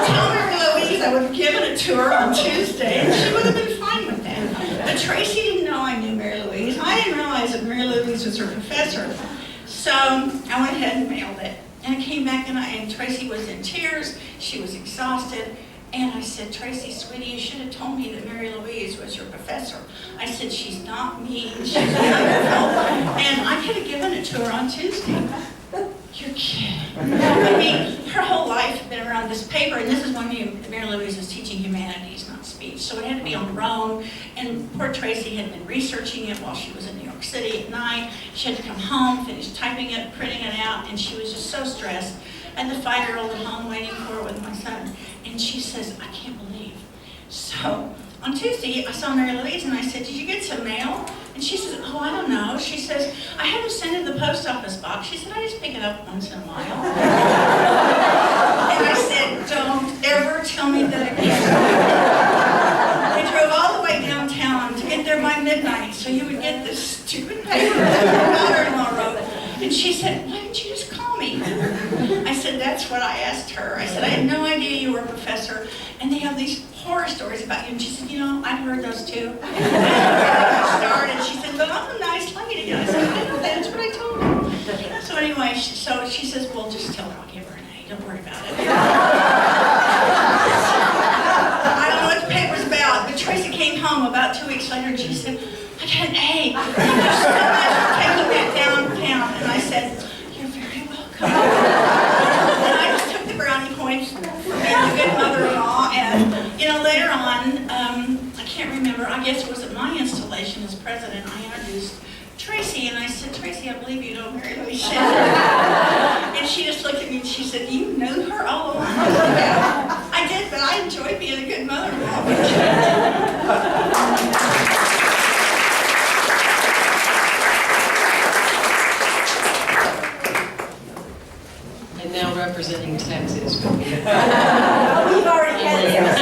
tell Mary Louise I would have given it to her on Tuesday, and she would have been fine with that. But Tracy didn't know I knew Mary Louise. I didn't realize that Mary Louise was her professor. So I went ahead and mailed it. And I came back, and Tracy was in tears. She was exhausted. And I said, Tracy, sweetie, you should have told me that Mary Louise was your professor. I said, she's not mean. She's wonderful. And I could have given it to her on Tuesday. You're kidding. I mean, her whole life had been around this paper, and this is when Mary Louise was teaching humanities, not speech. So it had to be on her own, and poor Tracy had been researching it while she was in New York City at night. She had to come home, finish typing it, printing it out, and she was just so stressed. And the 5-year-old at home waiting for her with my son, and she says, I can't believe. So on Tuesday, I saw Mary Louise, and I said, did you get some mail? And she says, oh, I don't know. She says, I haven't sent it to the post office box. She said, I just pick it up once in a while. And I said, don't ever tell me that again. I drove all the way downtown to get there by midnight so you would get this stupid paper that her daughter-in-law wrote. And she said, why didn't you just call me? I said, that's what I asked her. I said, I had no idea you were a professor, and they have these horror stories about you. And she said, I've heard those too. And she said, but I'm a nice lady. And I said, I know, that's what I told her. So anyway, she says, well, just tell her I'll give her an A. Don't worry about it. I don't know what the paper's about, but Tracy came home about 2 weeks later, and she said, I Second A. Thank you so much for taking that downtown. And I said, you're very welcome. And I just took the brownie points for being a good mother-in-law. And, you know, later on, I can't remember, I guess it was at my installation as president, I introduced Tracy, and I said, Tracy, I believe you know Mary Louise Shannon. And she just looked at me and she said, you knew her all along? I said, yeah, I did, but I enjoyed being a good mother-in-law. And now representing Texas. Oh, we've already had this.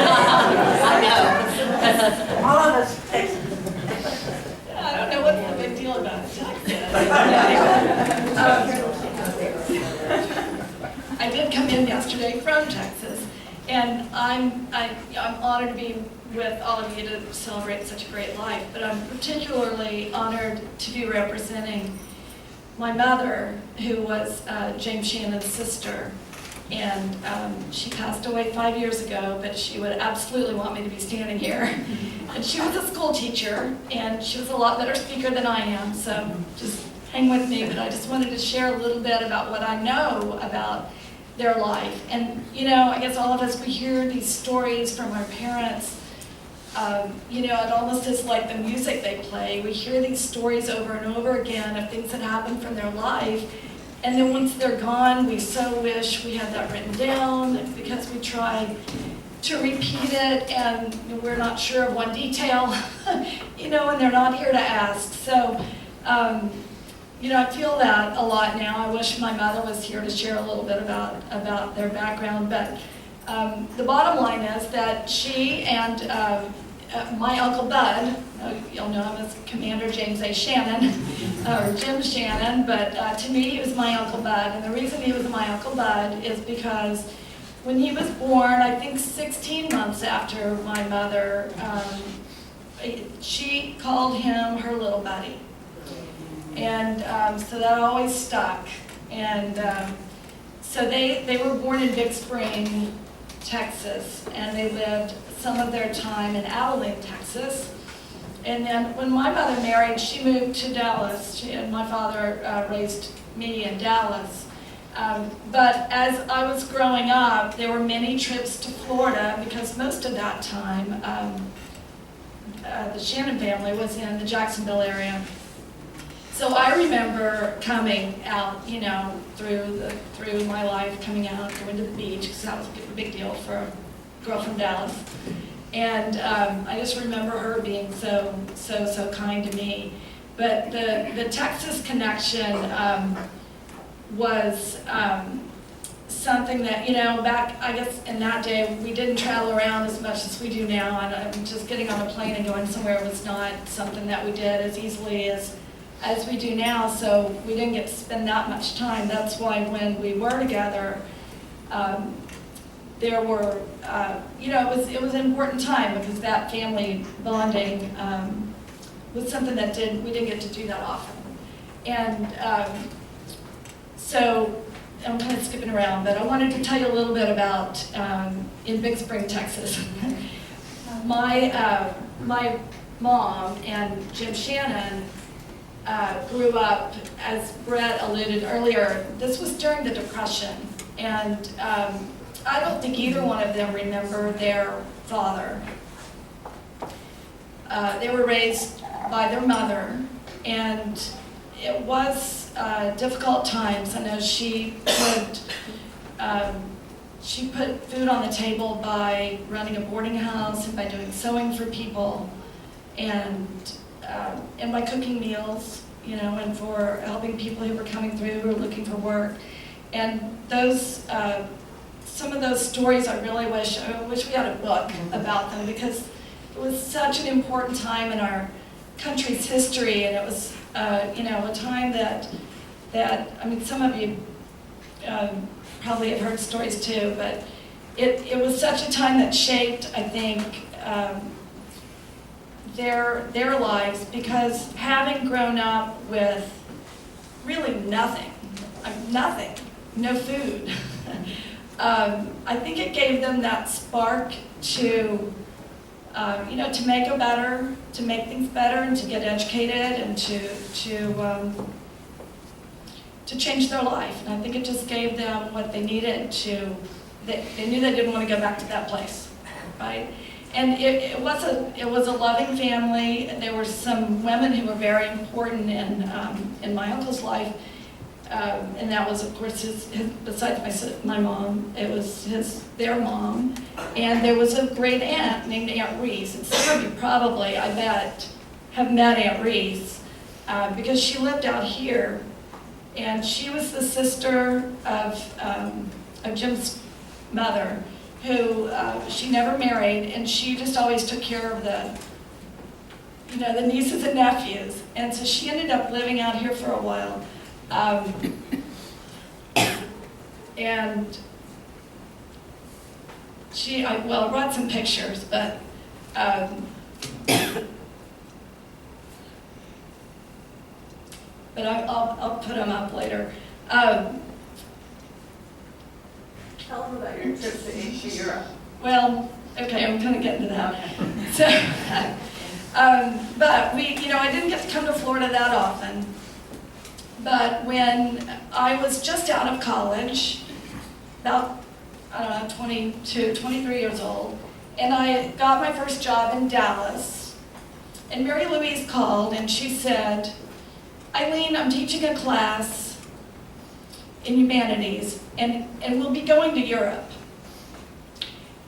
I know. All of us Texans. I don't know what's the big deal about Texas. I did come in yesterday from Texas, and I'm honored to be with all of you to celebrate such a great life, but I'm particularly honored to be representing my mother, who was James Shannon's sister, and she passed away 5 years ago, but she would absolutely want me to be standing here. And she was a school teacher, and she was a lot better speaker than I am, so just hang with me. But I just wanted to share a little bit about what I know about their life. And, you know, I guess all of us, we hear these stories from our parents. You know, it almost is like the music they play. We hear these stories over and over again of things that happen from their life. And then once they're gone, we so wish we had that written down because we try to repeat it and we're not sure of one detail, you know, and they're not here to ask. So, you know, I feel that a lot now. I wish my mother was here to share a little bit about their background. But the bottom line is that she and my Uncle Bud, you'll know him as Commander James A. Shannon, or Jim Shannon, but to me he was my Uncle Bud. And the reason he was my Uncle Bud is because when he was born, I think 16 months after my mother, she called him her little buddy. And so that always stuck. And so they were born in Big Spring, Texas, and they lived some of their time in Abilene, Texas. And then when my mother married, she moved to Dallas. And my father raised me in Dallas. But as I was growing up, there were many trips to Florida because most of that time, the Shannon family was in the Jacksonville area. So I remember coming out, you know, through my life, coming out, going to the beach, because that was a big deal for a girl from Dallas. And I just remember her being so kind to me. But the Texas connection was something that, you know, back, I guess in that day, we didn't travel around as much as we do now. And just getting on a plane and going somewhere was not something that we did as easily as we do now, so we didn't get to spend that much time. That's why when we were together, there were, you know, it was an important time because that family bonding was something that we didn't get to do that often. And so I'm kind of skipping around, but I wanted to tell you a little bit about in Big Spring, Texas. My mom and Jim Shannon grew up, as Brett alluded earlier, this was during the Depression, and I don't think either one of them remember their father. They were raised by their mother, and it was difficult times. I know she put food on the table by running a boarding house and by doing sewing for people, and by cooking meals, you know, and for helping people who were coming through who were looking for work. And those, some of those stories, I wish we had a book about them because it was such an important time in our country's history, and it was, you know, a time that I mean, some of you probably have heard stories too, but it was such a time that shaped, I think, their lives, because having grown up with really nothing, no food, I think it gave them that spark to to make things better and to get educated and to change their life. And I think it just gave them what they needed they knew they didn't want to go back to that place, right? And it was a loving family. There were some women who were very important in my uncle's life. And that was, of course, besides my mom, it was their mom. And there was a great aunt named Aunt Reese. And some of you probably, I bet, have met Aunt Reese because she lived out here. And she was the sister of Jim's mother, who she never married, and she just always took care of the nieces and nephews. And so she ended up living out here for a while. And I brought some pictures, but I'll put them up later. Tell them about your trip to Europe. Well, okay, I'm kind of getting to that. Okay. So, but I didn't get to come to Florida that often. But when I was just out of college, about, 22, 23 years old, and I got my first job in Dallas, and Mary Louise called and she said, Eileen, I'm teaching a class in humanities, and we'll be going to Europe.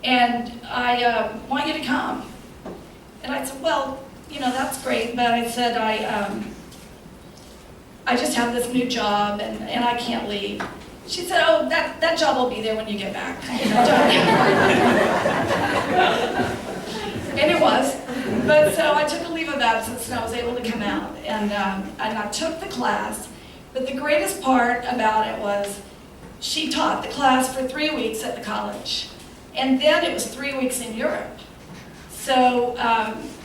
And I want you to come. And I said, well, that's great, but I said, I just have this new job and I can't leave. She said, oh, that job will be there when you get back. And it was. But so I took a leave of absence and I was able to come out. And I took the class. But the greatest part about it was she taught the class for 3 weeks at the college. And then it was 3 weeks in Europe. So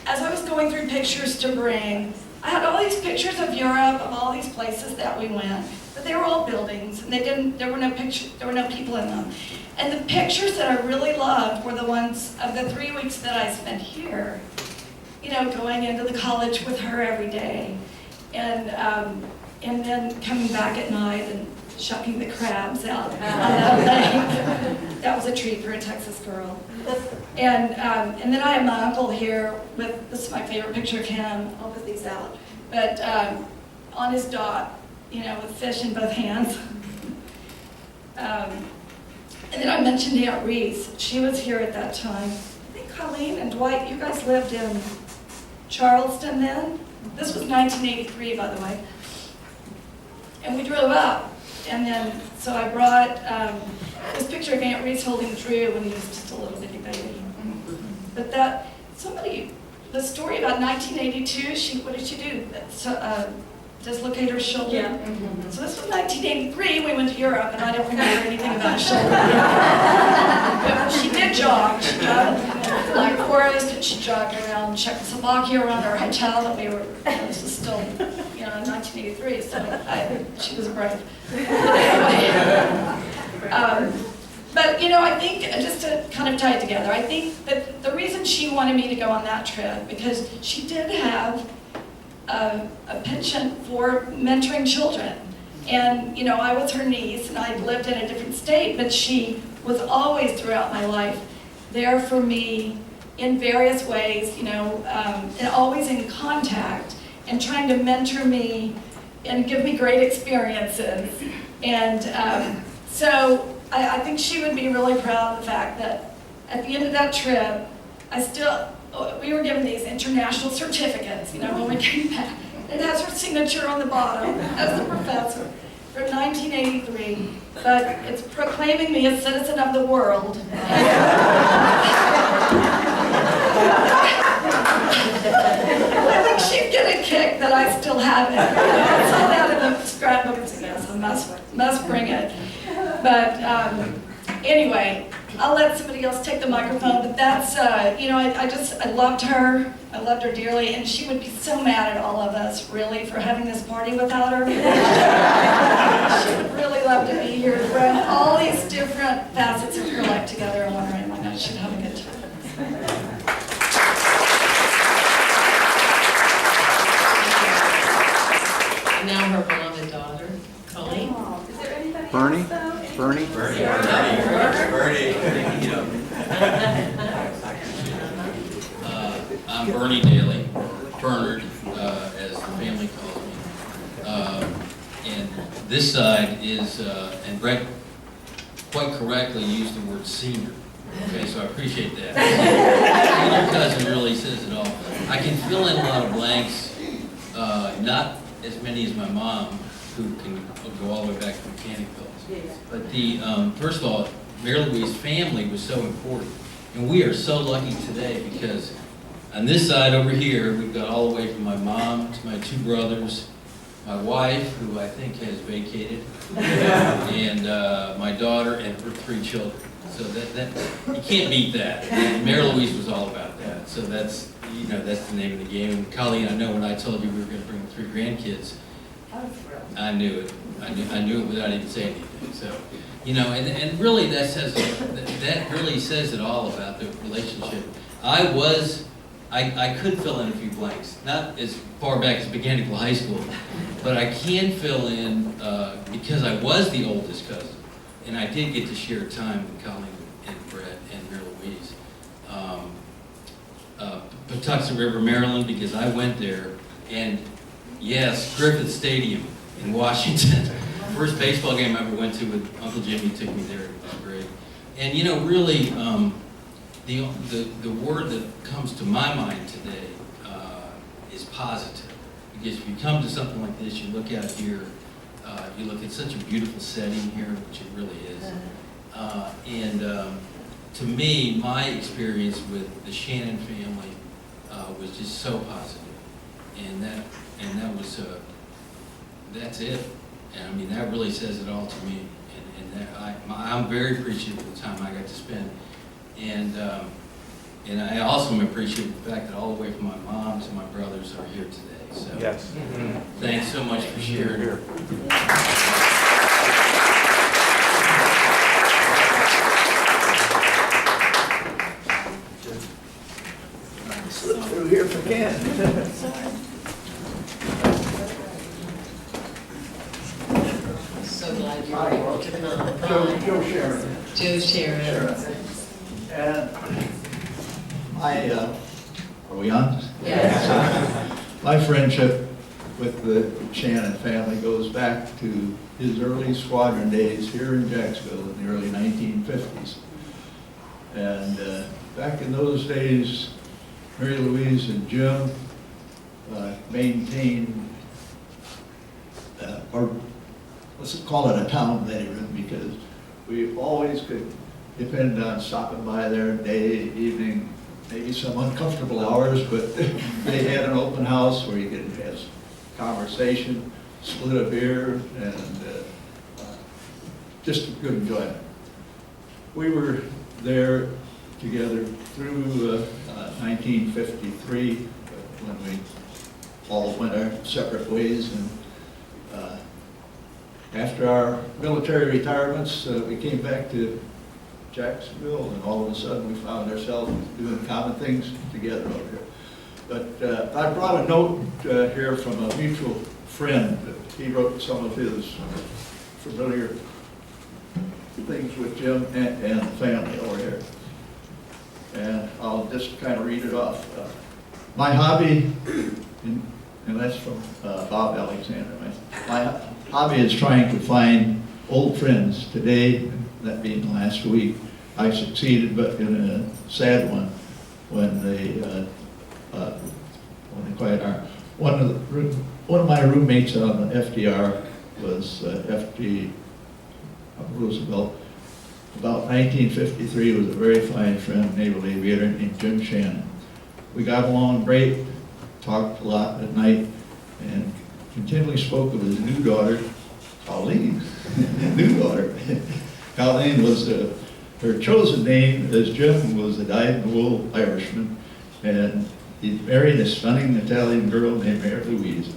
as I was going through pictures to bring, I had all these pictures of Europe, of all these places that we went, but they were all buildings, and there were no people in them. And the pictures that I really loved were the ones of the 3 weeks that I spent here, going into the college with her every day, and then coming back at night and shucking the crabs out on that lake. That was a treat for a Texas girl. And then I have my uncle here this is my favorite picture of him. I'll put these out. But on his dock, with fish in both hands. And then I mentioned Aunt Reese. She was here at that time. I think Colleen and Dwight, you guys lived in Charleston then? This was 1983, by the way. And we drove up. And then, so I brought this picture of Aunt Reese holding Drew when he was just a little bitty baby. But the story about 1982, what did she do? Dislocate her shoulder? Yeah. So this was 1983, we went to Europe, and I don't remember anything about her shoulder. But she did jog. She jogged like Forest, and she jogged around Czechoslovakia, around our hotel that we were, this was still, in 1983, so she was brave. But, I think, just to kind of tie it together, I think that the reason she wanted me to go on that trip, because she did have a penchant for mentoring children. And, I was her niece, and I lived in a different state, but she was always, throughout my life, there for me in various ways, and always in contact, and trying to mentor me and give me great experiences. And so I think she would be really proud of the fact that at the end of that trip, we were given these international certificates, when we came back. It has her signature on the bottom as the professor from 1983, but it's proclaiming me a citizen of the world. I think she'd get a kick that I still have it. I saw that in the scrapbook and said, yes, I must bring it. But anyway, I'll let somebody else take the microphone, but that's, I loved her. I loved her dearly, and she would be so mad at all of us, really, for having this party without her. She would really love to be here, throwing all these different facets of her life together and wondering, oh my gosh, she'd have a good time. I'm Bernie Daly, Bernard, as the family calls me. And this side is, and Brett quite correctly used the word senior. Okay, so I appreciate that. Your cousin really says it all. I can fill in a lot of blanks, not as many as my mom, who can go all the way back to mechanic bills. But the, first of all, Mary Louise's family was so important. And we are so lucky today because on this side over here, we've got all the way from my mom to my two brothers, my wife, who I think has vacated, and my daughter and her 3 children. So that you can't beat that. And Mary Louise was all about that. So that's, you know, that's the name of the game. And Colleen, I know when I told you we were going to bring 3 grandkids, I knew it. I knew it without even saying anything. So, you know, and really that really says it all about the relationship. I could fill in a few blanks, not as far back as mechanical high school, but I can fill in because I was the oldest cousin, and I did get to share time with Colleen and Brett and Mary Louise. Patuxent River, Maryland, because I went there, and yes, Griffith Stadium in Washington. First baseball game I ever went to with Uncle Jimmy took me there. It was great. And you know, really, the word that comes to my mind today is positive. Because if you come to something like this, you look out here, you look at such a beautiful setting here, which it really is. To me, my experience with the Shannon family was just so positive. And that was, that's it. And I mean, that really says it all to me. And I'm very appreciative of the time I got to spend. And I also am appreciative of the fact that all the way from my mom to my brothers are here today. So yes. Thanks so much for sharing. Slip through here if I can. So glad you were able to come. Joe Sharon. Joe Sharon. And are we on? Yes. My friendship with the Shannon family goes back to his early squadron days here in Jacksonville in the early 1950s. And back in those days, Mary Louise and Jim maintained, or let's call it a town bedroom, because we always could depend on stopping by there day, evening, maybe some uncomfortable hours, but they had an open house where you could have conversation, split a beer, and just a good enjoyment. We were there together through 1953 when we all went our separate ways. And after our military retirements, we came back to Jacksonville, and all of a sudden we found ourselves doing common things together over here. But I brought a note here from a mutual friend. He wrote some of his familiar things with Jim and the family over here. And I'll just kind of read it off. My hobby, and that's from Bob Alexander, my hobby is trying to find old friends. Today, that being last week, I succeeded, but in a sad one, when they quite are. One of my roommates on the FDR was F.G. Roosevelt. About 1953, was a very fine friend, naval aviator named Jim Shannon. We got along great, talked a lot at night, and continually spoke of his new daughter, Colleen. New daughter. Colleen was her chosen name, as Jim was a dyed-in-the-wool Irishman, and he married a stunning Italian girl named Mary Louise.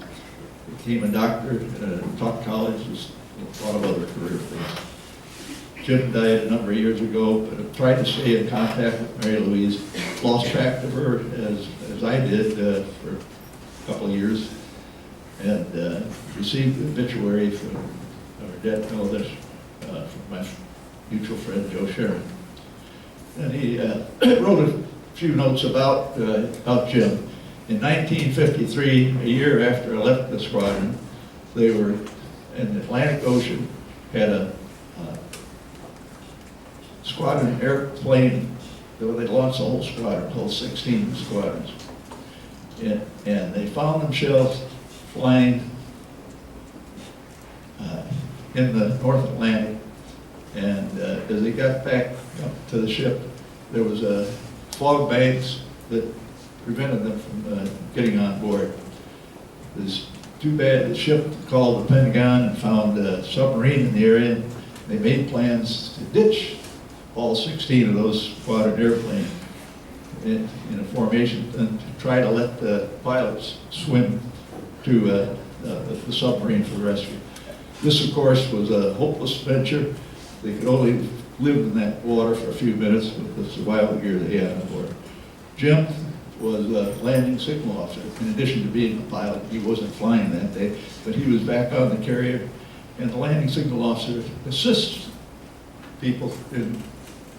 Became a doctor, taught college, a lot of other career things. Jim died a number of years ago, but I tried to stay in contact with Mary Louise. Lost track of her as I did for a couple of years, and received the obituary from her death notice from my mutual friend Joe Sharon. And he wrote a few notes about Jim. In 1953, a year after I left the squadron, they were in the Atlantic Ocean, had a squadron airplane, they launched the whole squadron, whole 16 squadrons. And they found themselves flying in the North Atlantic. And as they got back up to the ship, there was fog banks that prevented them from getting on board. It was too bad the ship called the Pentagon and found a submarine in the area. They made plans to ditch all 16 of those squadron airplanes in a formation and to try to let the pilots swim to the submarine for rescue. This, of course, was a hopeless venture. They could only live in that water for a few minutes with the survival gear they had on board. Jim was a landing signal officer. In addition to being a pilot, he wasn't flying that day, but he was back on the carrier, and the landing signal officer assists people in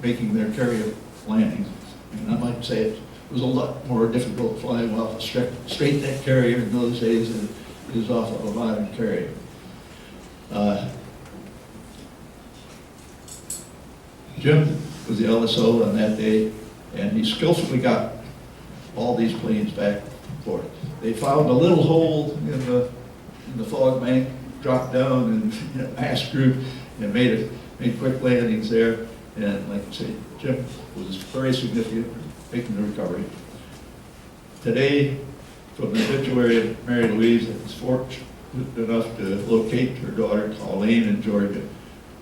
making their carrier landings. And I might say it was a lot more difficult flying off a straight deck carrier in those days than it is off of a modern carrier. Jim was the LSO on that day, and he skillfully got all these planes back and forth. They found a little hole in the fog bank, dropped down and mass group, and made quick landings there. And like I say, Jim was very significant in making the recovery. Today, from the obituary of Mary Louise, I was fortunate enough to locate her daughter, Colleen, in Georgia.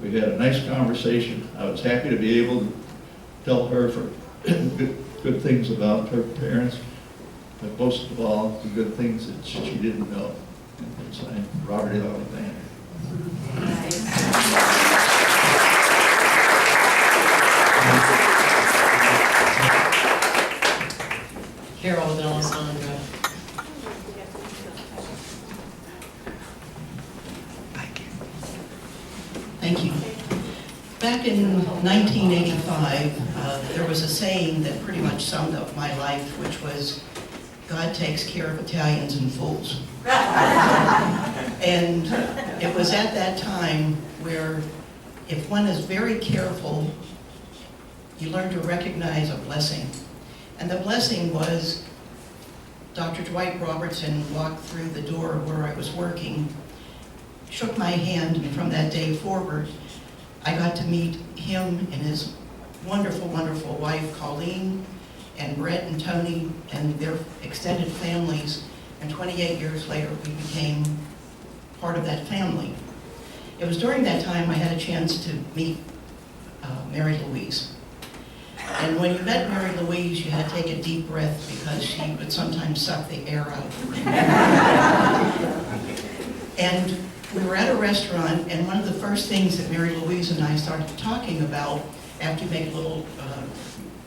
We had a nice conversation. I was happy to be able to tell her for good things about her parents, but most of all, the good things that she didn't know. And it's Robert L. Alexander. Carol D'Alessandro. Thank you. Back in 1985, there was a saying that pretty much summed up my life, which was, God takes care of Italians and fools. And it was at that time where if one is very careful, you learn to recognize a blessing. And the blessing was Dr. Dwight Robertson walked through the door where I was working, shook my hand, and from that day forward, I got to meet him and his wonderful, wonderful wife, Colleen, and Brett and Tony, and their extended families. And 28 years later, we became part of that family. It was during that time I had a chance to meet Mary Louise. And when you met Mary Louise, you had to take a deep breath because she would sometimes suck the air out of the room. And we were at a restaurant, and one of the first things that Mary Louise and I started talking about, after you make a little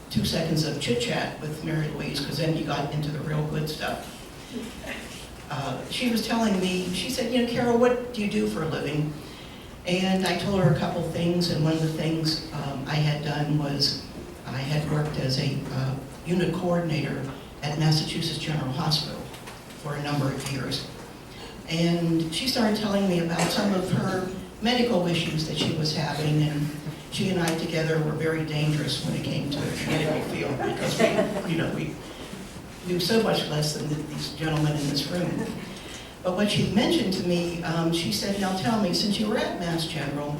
2 seconds of chit-chat with Mary Louise, because then you got into the real good stuff. She was telling me, she said, you know, Carol, what do you do for a living? And I told her a couple things, and one of the things I had done was I had worked as a unit coordinator at Massachusetts General Hospital for a number of years. And she started telling me about some of her medical issues that she was having, and she and I together were very dangerous when it came to the medical field because we knew so much less than these gentlemen in this room. But what she mentioned to me, she said, now tell me, since you were at Mass General,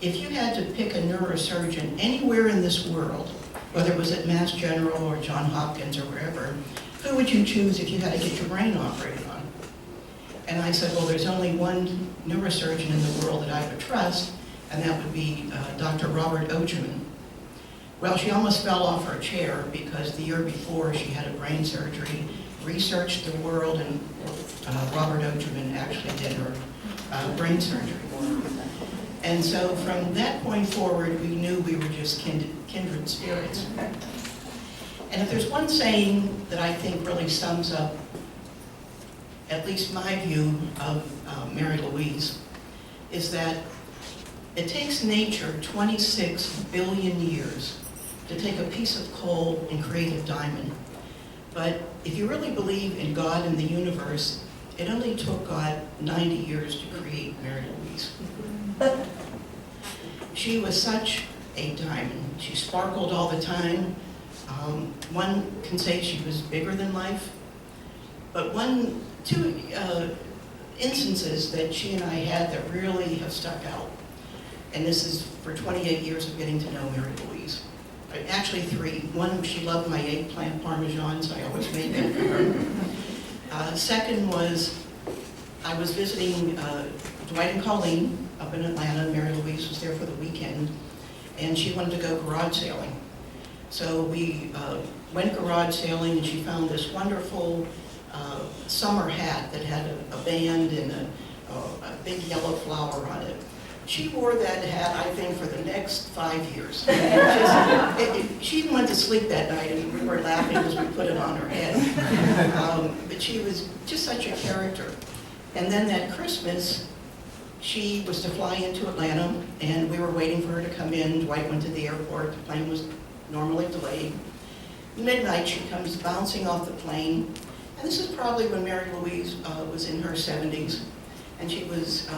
if you had to pick a neurosurgeon anywhere in this world, whether it was at Mass General or Johns Hopkins or wherever, who would you choose if you had to get your brain operated on? And I said, well, there's only one neurosurgeon in the world that I would trust, and that would be Dr. Robert Ogerman. Well, she almost fell off her chair because the year before she had a brain surgery, researched the world, and Robert Ogerman actually did her brain surgery. And so from that point forward, we knew we were just kindred spirits. And if there's one saying that I think really sums up at least my view of Mary Louise, is that it takes nature 26 billion years to take a piece of coal and create a diamond. But if you really believe in God and the universe, it only took God 90 years to create Mary Louise. She was such a diamond. She sparkled all the time. One can say she was bigger than life. But two instances that she and I had that really have stuck out. And this is for 28 years of getting to know Mary Louise. Actually 3. One, she loved my eggplant parmesan, so I always made that for her. Second was, I was visiting Dwight and Colleen up in Atlanta. Mary Louise was there for the weekend, and she wanted to go garage sailing. So we went garage sailing, and she found this wonderful summer hat that had a band and a big yellow flower on it. She wore that hat, I think, for the next 5 years. She even went to sleep that night, and we were laughing as we put it on her head. But she was just such a character. And then that Christmas, she was to fly into Atlanta, and we were waiting for her to come in. Dwight went to the airport. The plane was normally delayed. Midnight, she comes bouncing off the plane. And this is probably when Mary Louise was in her 70s. And she was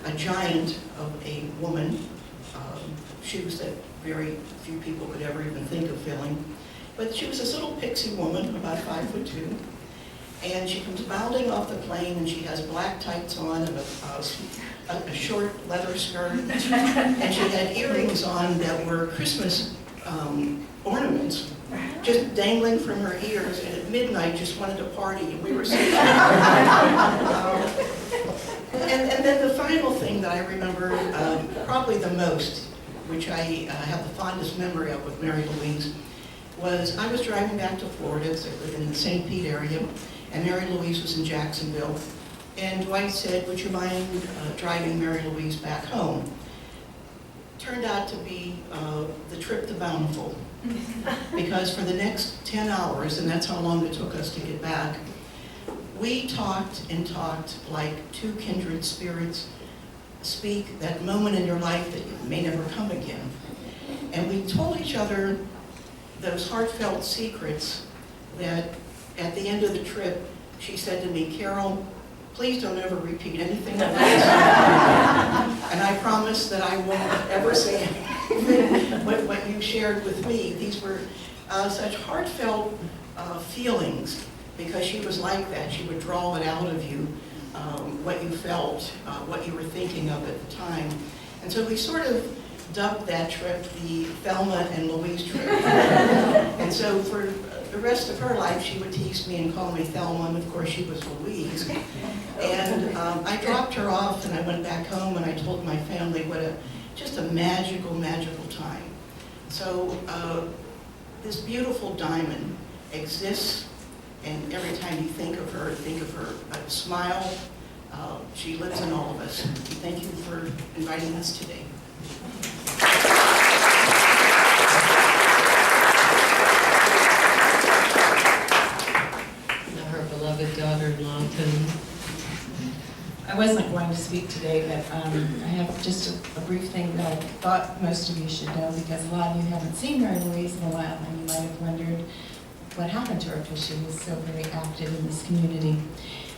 a giant of a woman, shoes that very few people could ever even think of filling. But she was this little pixie woman, about 5'2". And she comes bounding off the plane, and she has black tights on and a short leather skirt. And she had earrings on that were Christmas ornaments, just dangling from her ears, and at midnight just wanted to party, and we were sitting And then the final thing that I remember probably the most, which I have the fondest memory of with Mary Louise, was I was driving back to Florida, because I live in the St. Pete area, and Mary Louise was in Jacksonville. And Dwight said, would you mind driving Mary Louise back home? Turned out to be the trip to Bountiful. Because for the next 10 hours, and that's how long it took us to get back, we talked and talked like two kindred spirits speak, that moment in your life that may never come again. And we told each other those heartfelt secrets that at the end of the trip, she said to me, Carol, please don't ever repeat anything of this. And I promise that I won't ever say anything what you shared with me. These were such heartfelt feelings, because she was like that. She would draw it out of you, what you felt, what you were thinking of at the time. And so we sort of dubbed that trip the Thelma and Louise trip. And so for the rest of her life, she would tease me and call me Thelma, and of course she was Louise. And I dropped her off, and I went back home, and I told my family what just a magical, magical time. So this beautiful diamond exists, and every time you think of her smile. She lives in all of us. Thank you for inviting us today. Now her beloved daughter-in-law, I wasn't going to speak today, but I have just a brief thing that I thought most of you should know, because a lot of you haven't seen Mary Louise in a while, and you might have wondered what happened to her, because she was so very active in this community.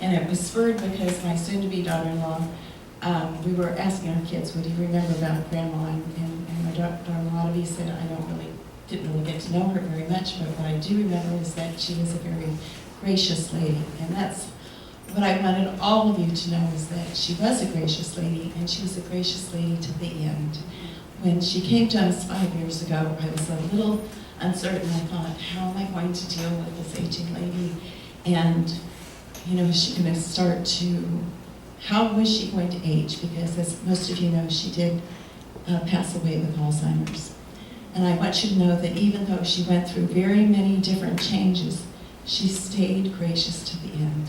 And it was spurred because my soon-to-be daughter-in-law, we were asking our kids, what do you remember about Grandma? And my daughter-in-law, a lot of you said, didn't really get to know her very much, but what I do remember is that she was a very gracious lady. And that's what I wanted all of you to know, is that she was a gracious lady, and she was a gracious lady to the end. When she came to us 5 years ago, I was a little uncertain. I thought, how am I going to deal with this aging lady? And, is she going to start to, how was she going to age? Because as most of you know, she did pass away with Alzheimer's. And I want you to know that even though she went through very many different changes, she stayed gracious to the end.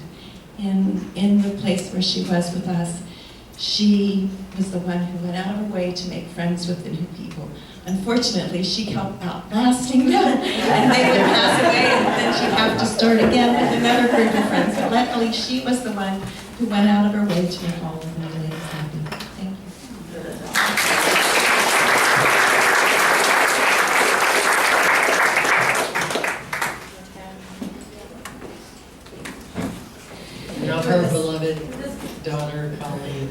In the place where she was with us, she was the one who went out of her way to make friends with the new people. Unfortunately, she kept outlasting them, and they would pass away, and then she'd have to start again with another group of friends. But luckily, she was the one who went out of her way to make all of the ladies happy. Thank you. of her beloved daughter, Colleen.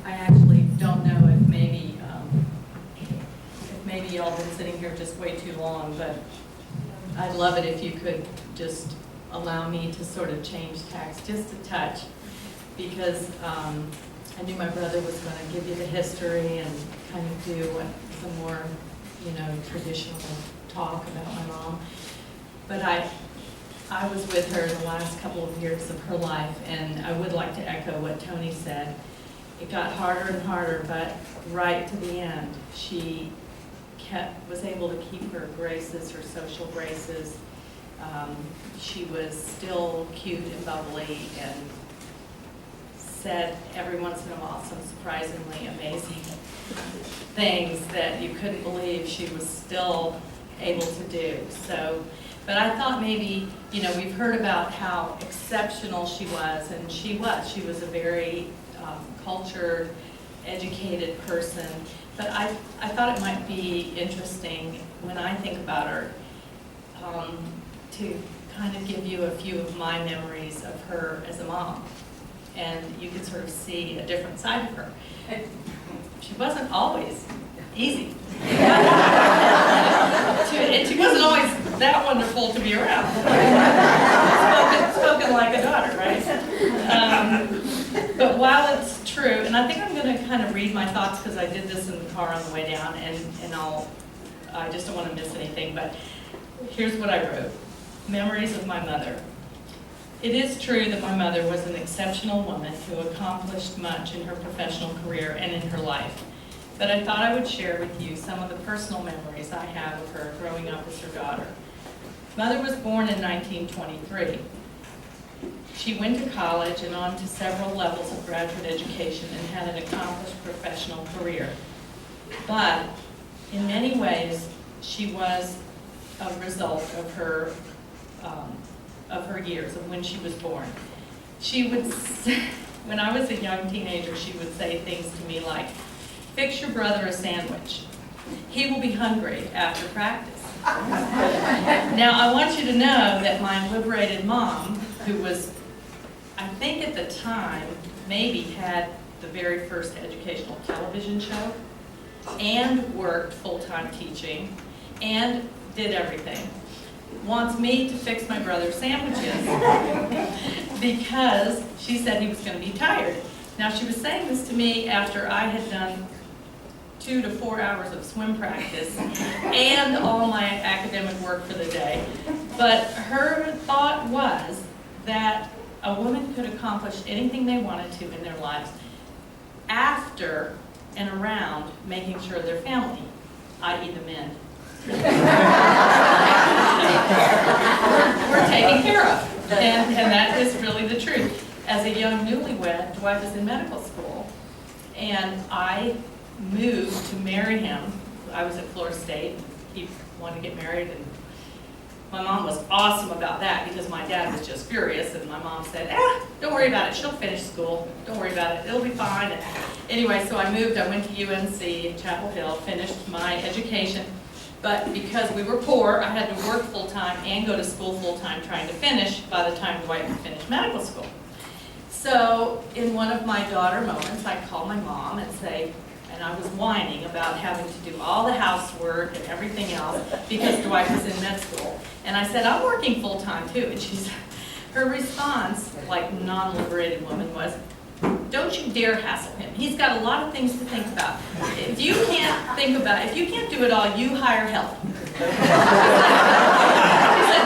I actually don't know if maybe y'all been sitting here just way too long, but I'd love it if you could just allow me to sort of change tacks just a touch, because I knew my brother was going to give you the history and kind of do some more, traditional talk about my mom. But I was with her the last couple of years of her life, and I would like to echo what Tony said. It got harder and harder, but right to the end, she was able to keep her graces, her social graces. She was still cute and bubbly and said every once in a while some surprisingly amazing things that you couldn't believe she was still able to do. So, but I thought maybe, we've heard about how exceptional she was, and she was a very cultured, educated person. But I thought it might be interesting when I think about her to kind of give you a few of my memories of her as a mom. And you could sort of see a different side of her. She wasn't always easy. And she wasn't always that wonderful to be around. Spoken like a daughter, right? But while it's true, and I think I'm going to kind of read my thoughts because I did this in the car on the way down, and I just don't want to miss anything, but here's what I wrote. Memories of my mother. It is true that my mother was an exceptional woman who accomplished much in her professional career and in her life. But I thought I would share with you some of the personal memories I have of her growing up as her daughter. Mother was born in 1923. She went to college and on to several levels of graduate education and had an accomplished professional career. But in many ways, she was a result of her years, of when she was born. She would, when I was a young teenager, she would say things to me like, "Fix your brother a sandwich. He will be hungry after practice." Now, I want you to know that my liberated mom, who was, I think at the time, maybe had the very first educational television show, and worked full-time teaching, and did everything, wants me to fix my brother's sandwiches because she said he was going to be tired. Now, she was saying this to me after I had done 2 to 4 hours of swim practice and all my academic work for the day. But her thought was that a woman could accomplish anything they wanted to in their lives after and around making sure their family, i.e. the men, we're taken care of. And that is really the truth. As a young newlywed, Dwight was in medical school, and I moved to marry him. I was at Florida State. He wanted to get married, and my mom was awesome about that because my dad was just furious, and my mom said, don't worry about it. She'll finish school. Don't worry about it. It'll be fine. And anyway, so I moved. I went to UNC in Chapel Hill, finished my education. But because we were poor, I had to work full-time and go to school full-time trying to finish by the time Dwight would finish medical school. So in one of my daughter moments, I called my mom and say, and I was whining about having to do all the housework and everything else because Dwight was in med school. And I said, I'm working full-time too. And her response, like non-liberated woman, was, don't you dare hassle him. He's got a lot of things to think about. If you can't do it all, you hire help. She said,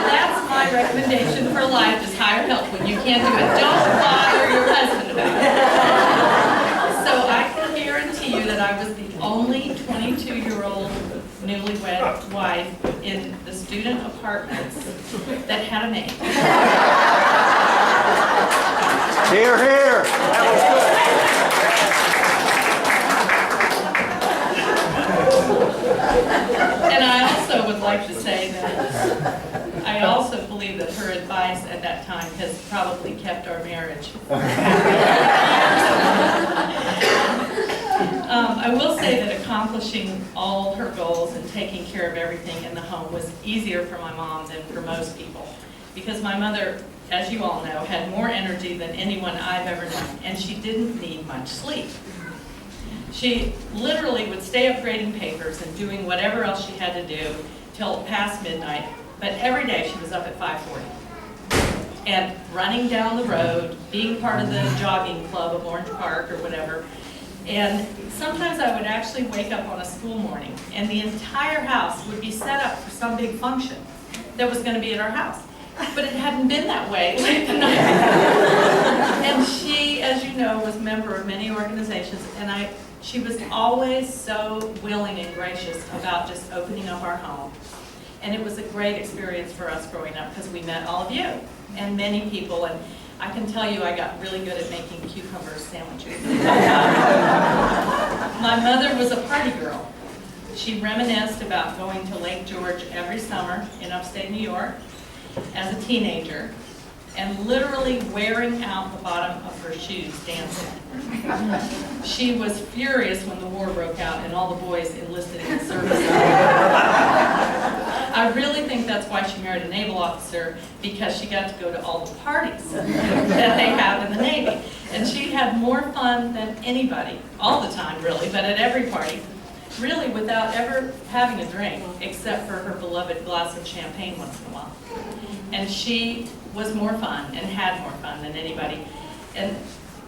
that's my recommendation for life, is hire help when you can't do it. Don't bother your husband about it. So I can guarantee you that I was the only 22-year-old newlywed wife in the student apartments that had a maid. Hear, hear. And I also would like to say that I also believe that her advice at that time has probably kept our marriage. I will say that accomplishing all her goals and taking care of everything in the home was easier for my mom than for most people. Because my mother, as you all know, had more energy than anyone I've ever known, and she didn't need much sleep. She literally would stay up grading papers and doing whatever else she had to do till past midnight, but every day she was up at 5:40. And running down the road, being part of the jogging club of Orange Park or whatever. And sometimes I would actually wake up on a school morning and the entire house would be set up for some big function that was going to be at our house. But it hadn't been that way late the night. And she, as you know, was a member of many organizations, and she was always so willing and gracious about just opening up our home. And it was a great experience for us growing up because we met all of you and many people. And I can tell you I got really good at making cucumber sandwiches. My mother was a party girl. She reminisced about going to Lake George every summer in upstate New York as a teenager and literally wearing out the bottom of her shoes dancing. She was furious when the war broke out and all the boys enlisted in the service. I really think that's why she married a naval officer, because she got to go to all the parties that they have in the Navy. And she had more fun than anybody, all the time really, but at every party, really without ever having a drink, except for her beloved glass of champagne once in a while. And she was more fun and had more fun than anybody. And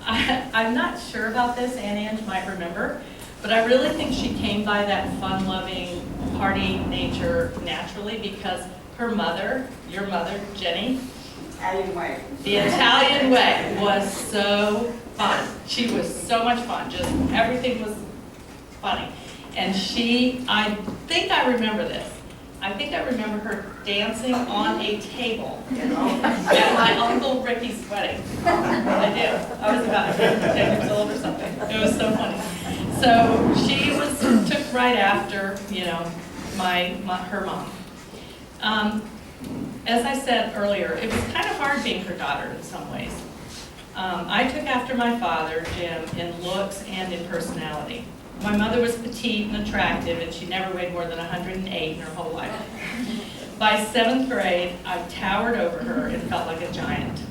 I'm not sure about this, Ange might remember, but I really think she came by that fun-loving, party nature naturally because her mother, your mother, Jenny, Italian way. the Italian way was so fun. She was so much fun, just everything was funny. And I think I remember this. I think I remember her dancing on a table at my Uncle Ricky's wedding. I do. I was about 10 years old or something. It was so funny. So she took right after, her mom. As I said earlier, it was kind of hard being her daughter in some ways. I took after my father, Jim, in looks and in personality. My mother was petite and attractive, and she never weighed more than 108 in her whole life. By 7th grade, I towered over her and felt like a giant.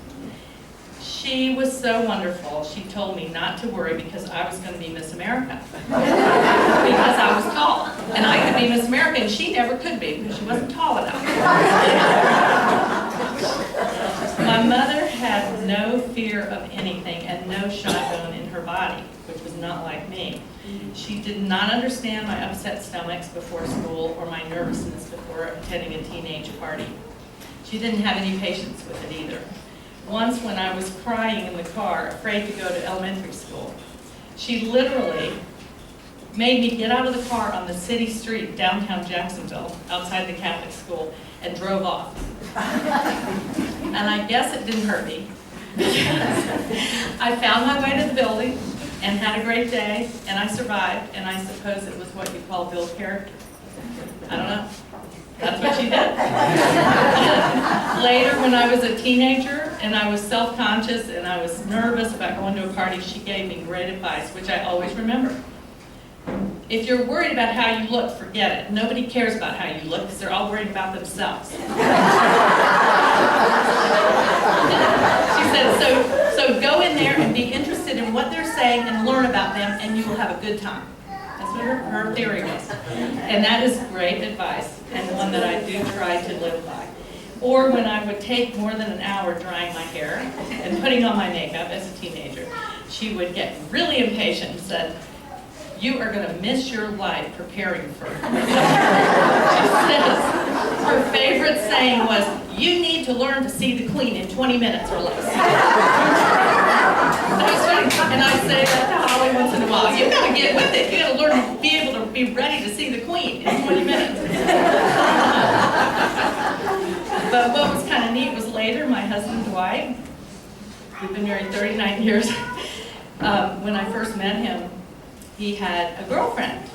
She was so wonderful. She told me not to worry because I was going to be Miss America. Because I was tall. And I could be Miss America, and she never could be because she wasn't tall enough. My mother had no fear of anything and no shy bone in her body, which was not like me. She did not understand my upset stomachs before school or my nervousness before attending a teenage party. She didn't have any patience with it either. Once when I was crying in the car, afraid to go to elementary school, she literally made me get out of the car on the city street, downtown Jacksonville, outside the Catholic school, and drove off. And I guess it didn't hurt me. I found my way to the building and had a great day, and I survived, and I suppose it was what you call build character. I don't know. That's what she did. Later, when I was a teenager and I was self-conscious and I was nervous about going to a party, she gave me great advice, which I always remember. If you're worried about how you look, forget it. Nobody cares about how you look because they're all worried about themselves. She said, so go in there and be interested in what they're saying and learn about them, and you will have a good time. That's what her theory was. And that is great advice, and one that I do try to live by. Or when I would take more than an hour drying my hair and putting on my makeup as a teenager, she would get really impatient and said, "You are going to miss your life preparing for it." She says her favorite saying was, "You need to learn to see the queen in 20 minutes or less." And I say that to Holly once in a while. You've got to get with it. You've got to learn to be able to be ready to see the queen in 20 minutes. But what was kind of neat was later, my husband Dwight, we've been married 39 years, when I first met him, he had a girlfriend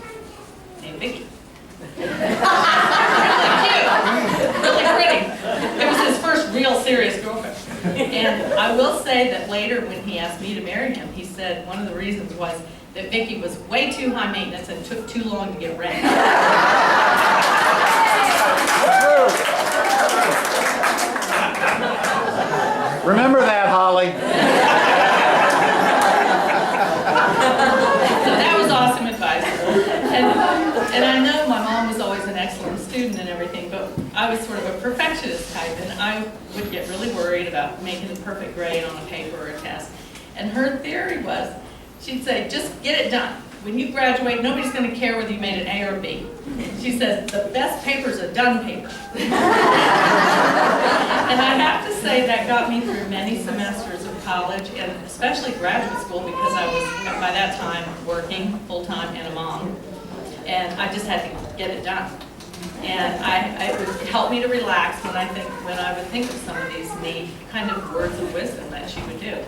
named Vicky. Really cute, really pretty. It was his first real serious girlfriend. And I will say that later when he asked me to marry him, he said one of the reasons was that Vicki was way too high maintenance and took too long to get ready. Remember that, Holly. So that was awesome advice. And I know my mom was always an excellent student and everything, but I was sort of a perfectionist type, and I would get really worried about making the perfect grade on a paper or a test. And her theory was, she'd say, just get it done. When you graduate, nobody's going to care whether you made an A or B. She says, the best paper's a done paper. And I have to say that got me through many semesters of college, and especially graduate school, because I was, by that time, working full-time and a mom. And I just had to get it done. And it would help me to relax when I would think of some of these neat kind of words of wisdom that she would do.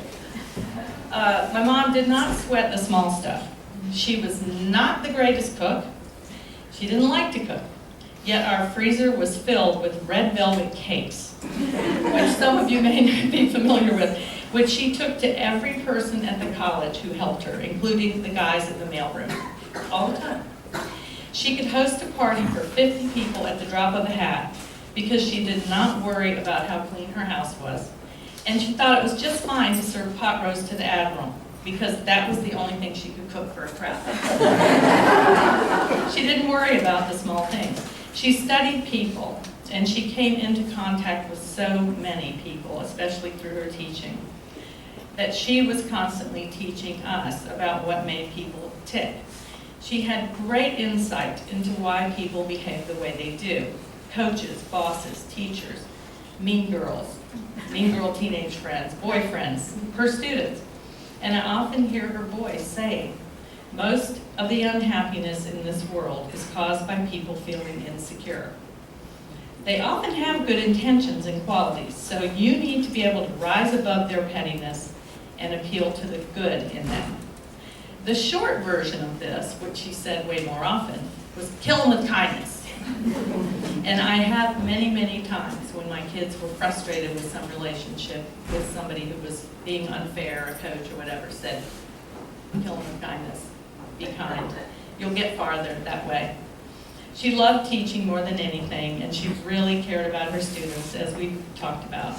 My mom did not sweat the small stuff. She was not the greatest cook. She didn't like to cook. Yet our freezer was filled with red velvet cakes, which some of you may be familiar with, which she took to every person at the college who helped her, including the guys in the mailroom, all the time. She could host a party for 50 people at the drop of a hat because she did not worry about how clean her house was. And she thought it was just fine to serve pot roast to the Admiral, because that was the only thing she could cook for a crowd. She didn't worry about the small things. She studied people, and she came into contact with so many people, especially through her teaching, that she was constantly teaching us about what made people tick. She had great insight into why people behave the way they do. Coaches, bosses, teachers, mean girl teenage friends, boyfriends, her students. And I often hear her voice saying, most of the unhappiness in this world is caused by people feeling insecure. They often have good intentions and qualities, so you need to be able to rise above their pettiness and appeal to the good in them. The short version of this, which she said way more often, was kill them with kindness. And I have many, many times when my kids were frustrated with some relationship with somebody who was being unfair, a coach or whatever, said, kill them with kindness, be kind. You'll get farther that way. She loved teaching more than anything, and she really cared about her students, as we talked about.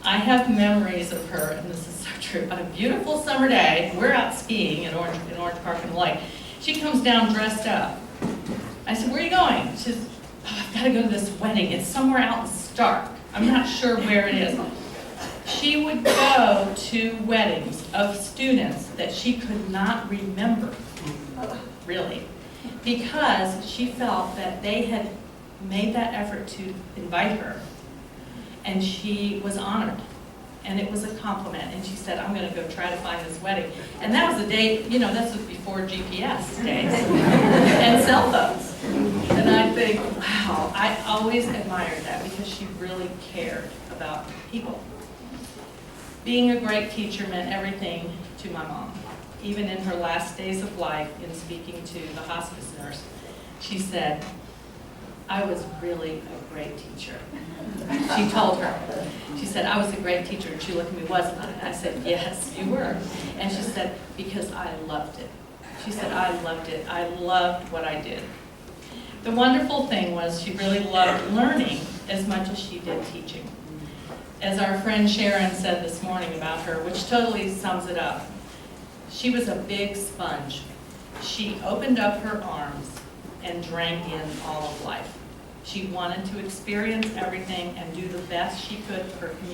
I have memories of her, and this is so true, on a beautiful summer day, we're out skiing in Orange Park and the Lake. She comes down dressed up. I said, where are you going? She says, oh, I've got to go to this wedding. It's somewhere out in Stark. I'm not sure where it is. She would go to weddings of students that she could not remember, really, because she felt that they had made that effort to invite her, and she was honored. And it was a compliment, and she said, I'm going to go try to find this wedding. And that was the day, you know, this was before GPS days and cell phones. And I think, wow, I always admired that because she really cared about people. Being a great teacher meant everything to my mom. Even in her last days of life, in speaking to the hospice nurse, she said, I was really a great teacher. She told her. She said, I was a great teacher. And she looked at me, wasn't I? I said, yes, you were. And she said, because I loved it. She said, I loved it. I loved what I did. The wonderful thing was she really loved learning as much as she did teaching. As our friend Sharon said this morning about her, which totally sums it up, she was a big sponge. She opened up her arms and drank in all of life. She wanted to experience everything and do the best she could for her community.